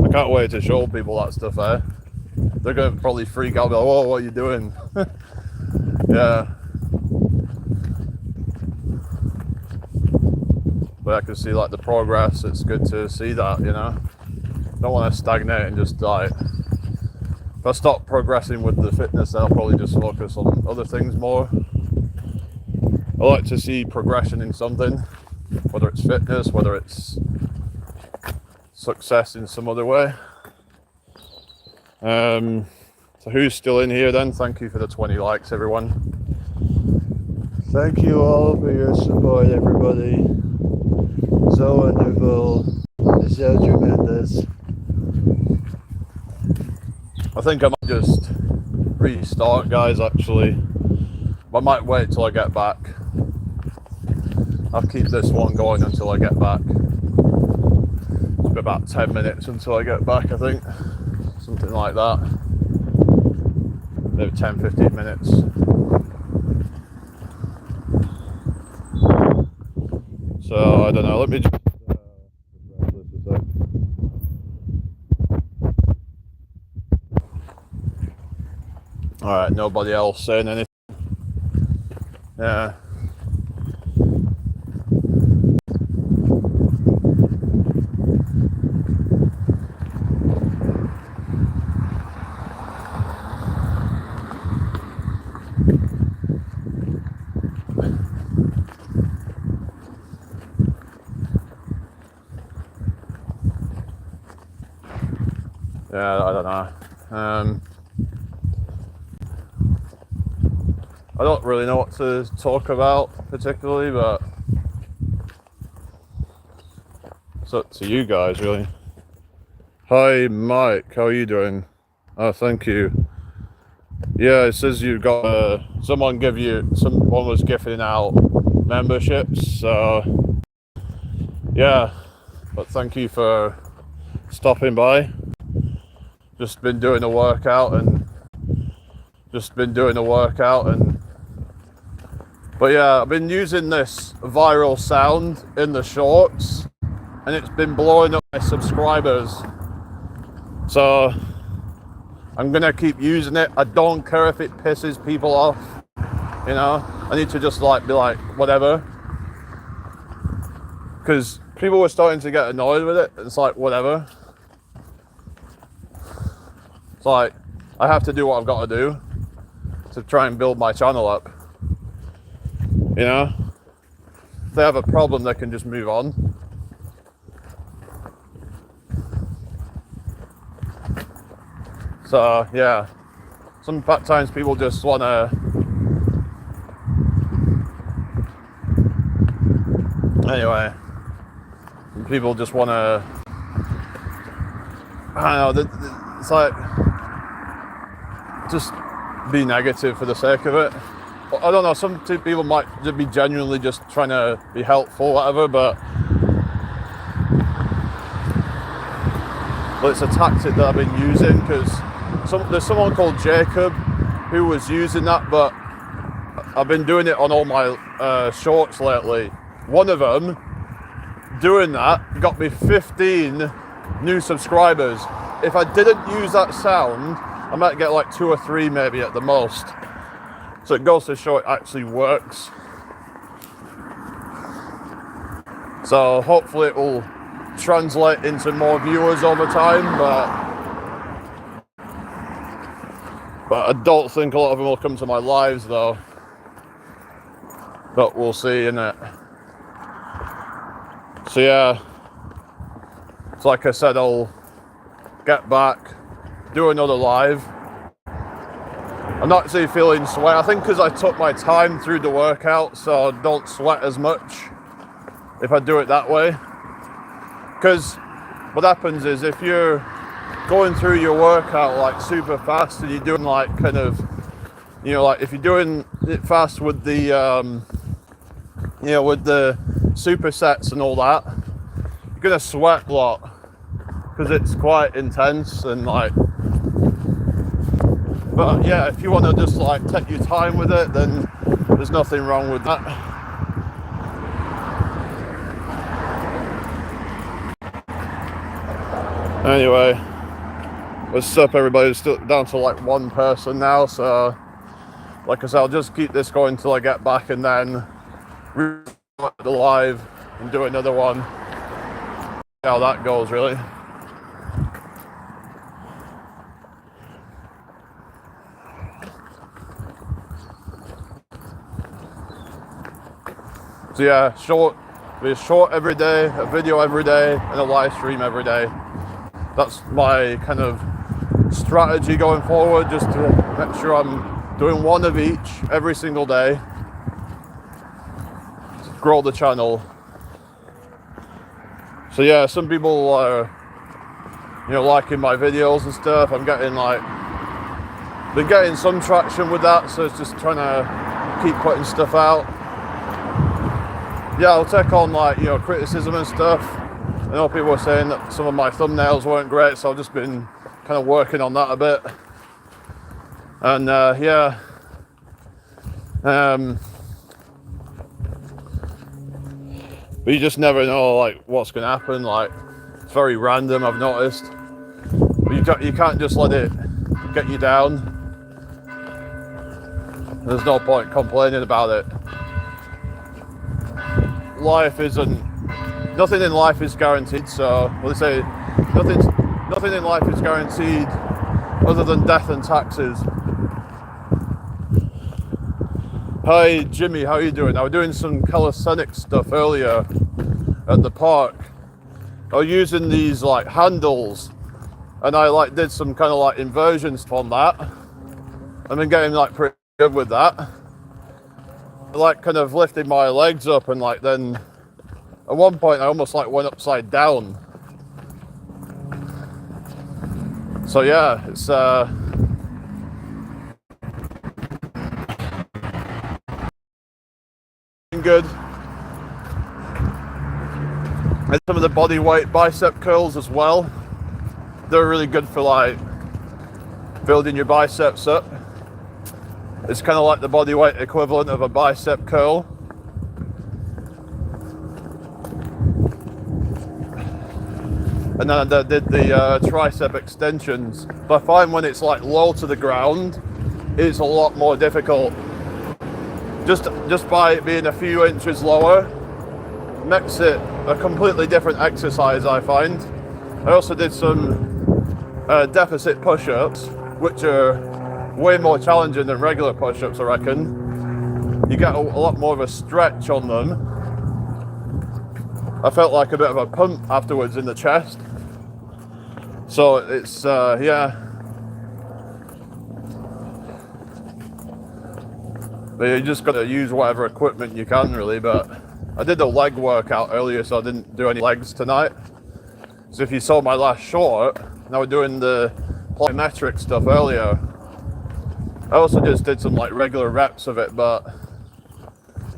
I can't wait to show people that stuff, eh? They're going to probably freak out, like, whoa, what are you doing? Yeah. But I can see like the progress. It's good to see that, you know. Don't want to stagnate and just like, if I stop progressing with the fitness, then I'll probably just focus on other things more. I like to see progression in something, whether it's fitness, whether it's success in some other way. So who's still in here then? Thank you for the 20 likes, everyone. Thank you all for your support, everybody. So wonderful. It's so tremendous. I think I might just restart, guys, actually. I might wait till I get back. I'll keep this one going until I get back. It's been about 10 minutes until I get back, I think. Something like that. Maybe 10-15 minutes. So, I don't know, let me just refresh this a sec. Alright, nobody else saying anything. Yeah. Yeah, I don't know. I don't really know what to talk about particularly, but it's up to you guys, really. Hi, Mike. How are you doing? Oh, thank you. Yeah, it says you got someone was gifting out memberships. So yeah, but thank you for stopping by. Just been doing a workout and but yeah, I've been using this viral sound in the shorts and it's been blowing up my subscribers. So I'm gonna keep using it. I don't care if it pisses people off, you know. I need to just be like, whatever. Because people were starting to get annoyed with it. It's like, whatever. It's like, I have to do what I've got to do to try and build my channel up. You know? If they have a problem, they can just move on. So, yeah. Sometimes people just want to... Anyway. People just want to... I don't know, it's like... Just be negative for the sake of it. I don't know, some people might just be genuinely just trying to be helpful, whatever, but it's a tactic that I've been using because there's someone called Jacob who was using that, but I've been doing it on all my shorts lately. One of them doing that got me 15 new subscribers. If I didn't use that sound, I might get like 2 or 3 maybe at the most. So it goes to show it actually works. So hopefully it will translate into more viewers over time, but I don't think a lot of them will come to my lives though. But we'll see, innit? So yeah, it's like I said, I'll get back, do another live. I'm not actually feeling sweat. I think because I took my time through the workout, so I don't sweat as much if I do it that way. Because what happens is if you're going through your workout like super fast and you're doing like kind of, you know, like if you're doing it fast with the, you know, with the supersets and all that, you're gonna sweat a lot because it's quite intense and like. But yeah, if you want to just like take your time with it, then there's nothing wrong with that. Anyway, what's up everybody? It's still down to like 1 person now, so like I said, I'll just keep this going till I get back and then restart the live and do another one. See how that goes really. So yeah, be short every day, a video every day, and a live stream every day. That's my kind of strategy going forward, just to make sure I'm doing one of each every single day to grow the channel. So yeah, some people are, you know, liking my videos and stuff. I'm been getting some traction with that, so it's just trying to keep putting stuff out. Yeah, I'll take on like, you know, criticism and stuff. I know people were saying that some of my thumbnails weren't great, so I've just been kind of working on that a bit. And yeah, but you just never know like what's going to happen. Like it's very random, I've noticed. But you can't just let it get you down. There's no point complaining about it. Nothing in life is guaranteed, so well, they say nothing in life is guaranteed other than death and taxes. Hi Jimmy, how are you doing? I was doing some calisthenics stuff earlier at the park. I was using these like handles and I like did some kind of like inversions from that. I've been getting like pretty good with that. Like kind of lifted my legs up and like then at one point I almost like went upside down. So yeah, it's good. And some of the body weight bicep curls as well. They're really good for like building your biceps up. It's kind of like the body weight equivalent of a bicep curl. And then I did the tricep extensions. But I find when it's like low to the ground, it's a lot more difficult. Just by it being a few inches lower, makes it a completely different exercise, I find. I also did some deficit push-ups, which are way more challenging than regular push-ups, I reckon. You get a lot more of a stretch on them. I felt like a bit of a pump afterwards in the chest. So it's, yeah. But you just got to use whatever equipment you can, really. But I did a leg workout earlier, so I didn't do any legs tonight. So if you saw my last short, I was doing the plyometric stuff earlier. I also just did some like regular reps of it, but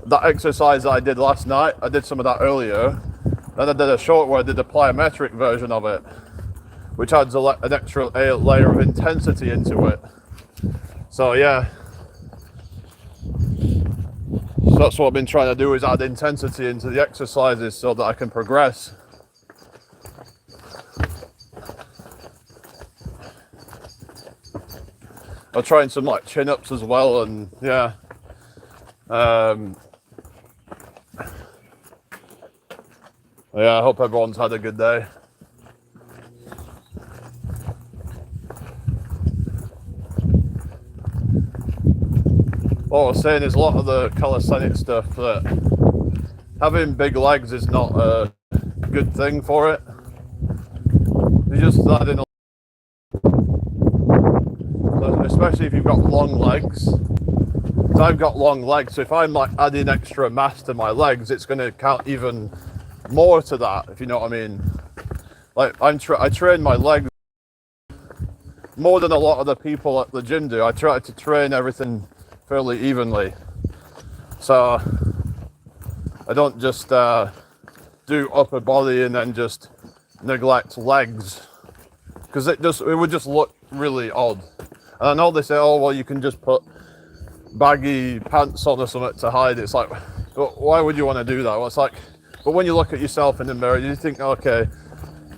that exercise I did last night, I did some of that earlier. Then I did a short where I did the plyometric version of it, which adds an extra layer of intensity into it. So yeah. So that's what I've been trying to do, is add intensity into the exercises so that I can progress. I'm trying some like chin-ups as well, and yeah. Yeah, I hope everyone's had a good day. What I was saying is a lot of the calisthenic stuff, that having big legs is not a good thing for it. You just add in, especially if you've got long legs. So I've got long legs, so if I'm like adding extra mass to my legs, it's going to count even more to that, if you know what I mean. Like I train my legs more than a lot of the people at the gym do. I try to train everything fairly evenly, so I don't just do upper body and then just neglect legs, because it would just look really odd. And I know they say, oh well, you can just put baggy pants on or something to hide. It's like, well, why would you want to do that? Well, it's like, but when you look at yourself in the mirror, you think, okay,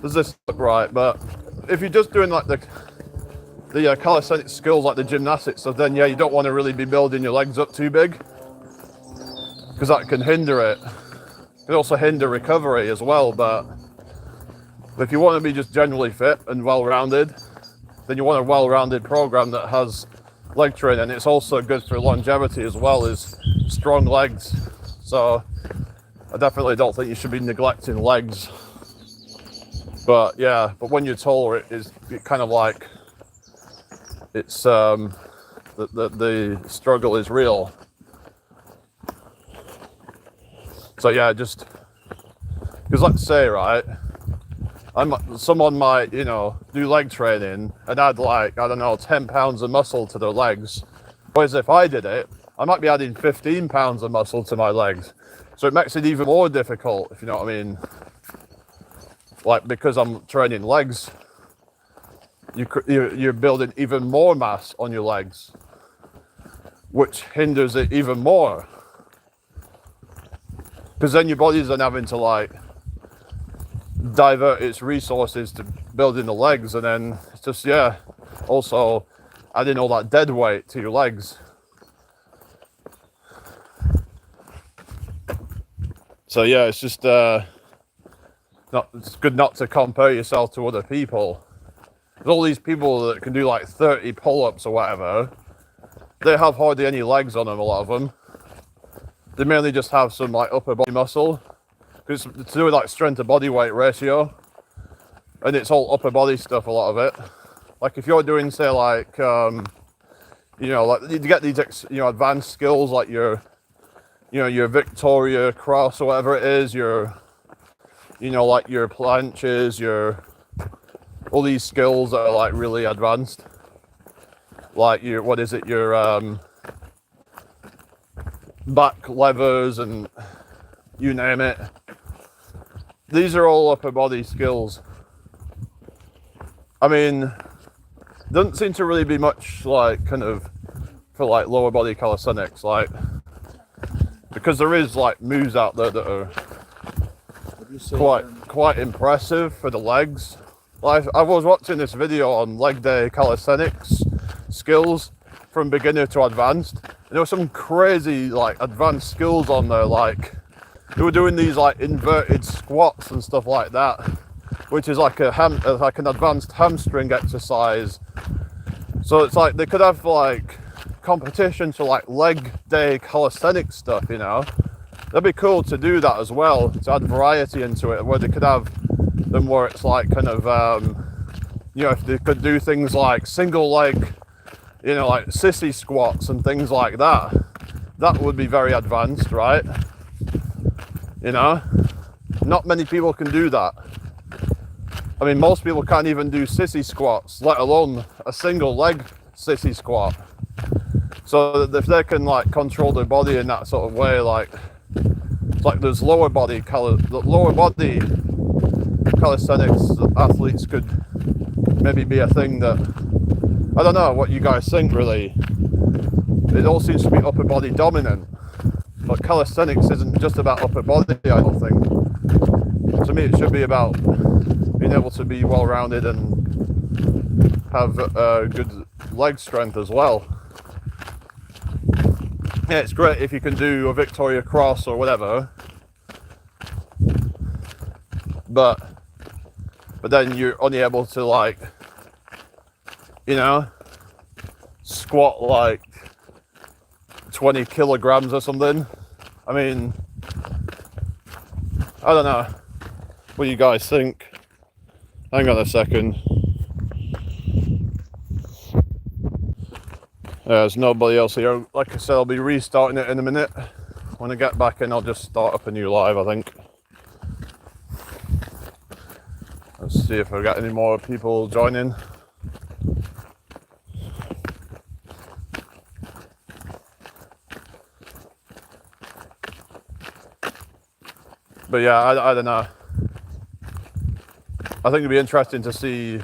does this look right? But if you're just doing like the calisthenic skills, like the gymnastics stuff, then yeah, you don't want to really be building your legs up too big, because that can hinder it. It can also hinder recovery as well. But if you want to be just generally fit and well-rounded, then you want a well-rounded program that has leg training. It's also good for longevity as well, is strong legs. So I definitely don't think you should be neglecting legs. But yeah, but when you're taller, it kind of like, it's the struggle is real. So yeah, just because, let's say, right, someone might, you know, do leg training and add like, I don't know, 10 pounds of muscle to their legs. Whereas if I did it, I might be adding 15 pounds of muscle to my legs. So it makes it even more difficult, if you know what I mean. Like, because I'm training legs, you're building even more mass on your legs, which hinders it even more. Because then your body's then having to like divert its resources to building the legs, and then it's just, yeah, also adding all that dead weight to your legs. So yeah, it's just it's good not to compare yourself to other people. There's all these people that can do like 30 pull-ups or whatever. They have hardly any legs on them, a lot of them. They mainly just have some like upper body muscle. It's to do with like strength to body weight ratio. And it's all upper body stuff, a lot of it. Like if you're doing, say, like, you know, like you get these, advanced skills like your Victoria Cross or whatever it is, like your planches, your all these skills that are like really advanced, like your back levers and you name it. These are all upper body skills. I mean, doesn't seem to really be much like kind of for like lower body calisthenics, like, because there is like moves out there that are quite impressive for the legs. Like, I was watching this video on leg day calisthenics skills from beginner to advanced, and there were some crazy like advanced skills on there. Like, they were doing these like inverted squats and stuff like that, which is like an advanced hamstring exercise. So it's like they could have like competitions for like leg day calisthenics stuff, you know. That'd be cool to do that as well, to add variety into it, where they could have them where it's like kind of you know, if they could do things like single leg, you know, like sissy squats and things like that. That would be very advanced, right? You know, not many people can do that. I mean, most people can't even do sissy squats, let alone a single leg sissy squat. So if they can like control their body in that sort of way, like, it's like there's lower body calisthenics athletes could maybe be a thing that, I don't know what you guys think really. It all seems to be upper body dominant, but calisthenics isn't just about upper body, I don't think. To me, it should be about being able to be well-rounded and have good leg strength as well. Yeah, it's great if you can do a Victoria Cross or whatever, but then you're only able to, like, you know, squat like 20 kilograms or something. I mean, I don't know what you guys think. Hang on a second. There's nobody else here. Like I said, I'll be restarting it in a minute. When I get back in, I'll just start up a new live, I think. Let's see if I got any more people joining. But yeah, I don't know. I think it'd be interesting to see,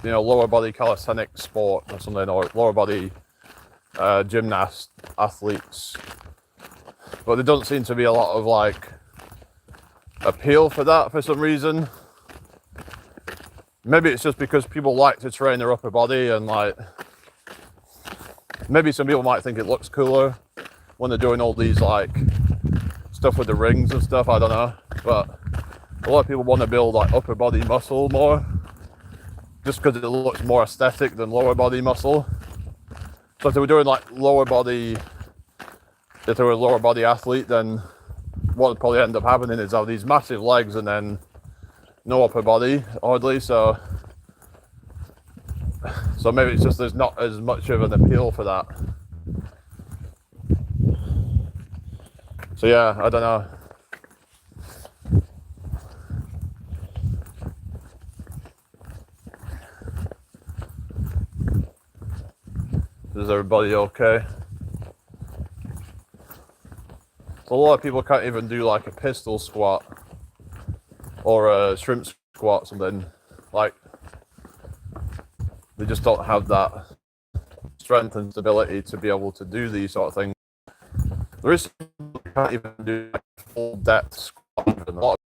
you know, lower body calisthenic sport or something, or lower body gymnast athletes. But there doesn't seem to be a lot of like appeal for that for some reason. Maybe it's just because people like to train their upper body, and like, maybe some people might think it looks cooler when they're doing all these like stuff with the rings and stuff, I don't know. But a lot of people want to build like upper body muscle more, just because it looks more aesthetic than lower body muscle. So if they were doing like lower body, if they were a lower body athlete, then what would probably end up happening is have these massive legs and then no upper body, oddly. So maybe it's just there's not as much of an appeal for that. So yeah, I don't know. Is everybody okay? So a lot of people can't even do like a pistol squat or a shrimp squat, something like, they just don't have that strength and stability to be able to do these sort of things. There is people who can't even do like full depth squat.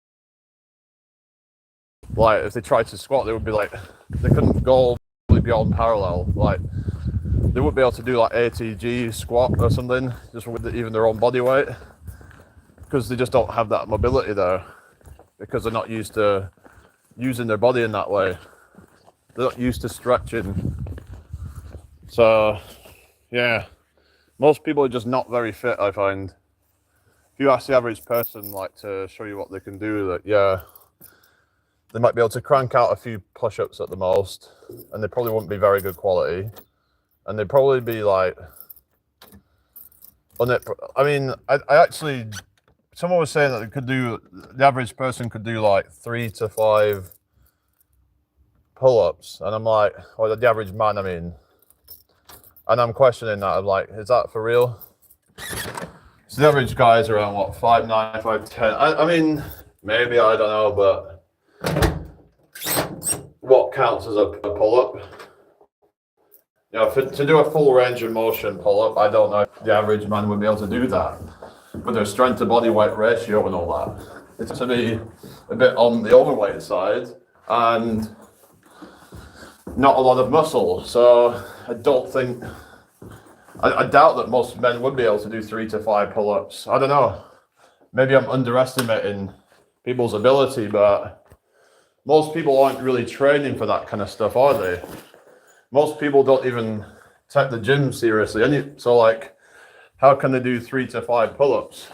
Like if they tried to squat, they would be like, they couldn't go beyond parallel. Like they wouldn't be able to do like ATG squat or something, just with even their own body weight, because they just don't have that mobility there, because they're not used to using their body in that way. They're not used to stretching. So yeah, most people are just not very fit, I find. If you ask the average person like to show you what they can do, that yeah, they might be able to crank out a few push-ups at the most, and they probably wouldn't be very good quality, and they'd probably be like, I mean, I actually someone was saying that the average person could do like 3 to 5 pull-ups, and I'm like, or the average man, I mean, and I'm questioning that. I'm like, is that for real? So the average guy is around what, 5'9", 5'10". I mean, maybe, I don't know, but what counts as a pull-up? You know, to do a full range of motion pull-up, I don't know if the average man would be able to do that. But their strength to body weight ratio and all that, it's to be a bit on the overweight side and not a lot of muscle. So I don't think, I doubt that most men would be able to do 3 to 5 pull-ups. I don't know. Maybe I'm underestimating people's ability, but most people aren't really training for that kind of stuff, are they? Most people don't even take the gym seriously. So like, how can they do 3 to 5 pull-ups?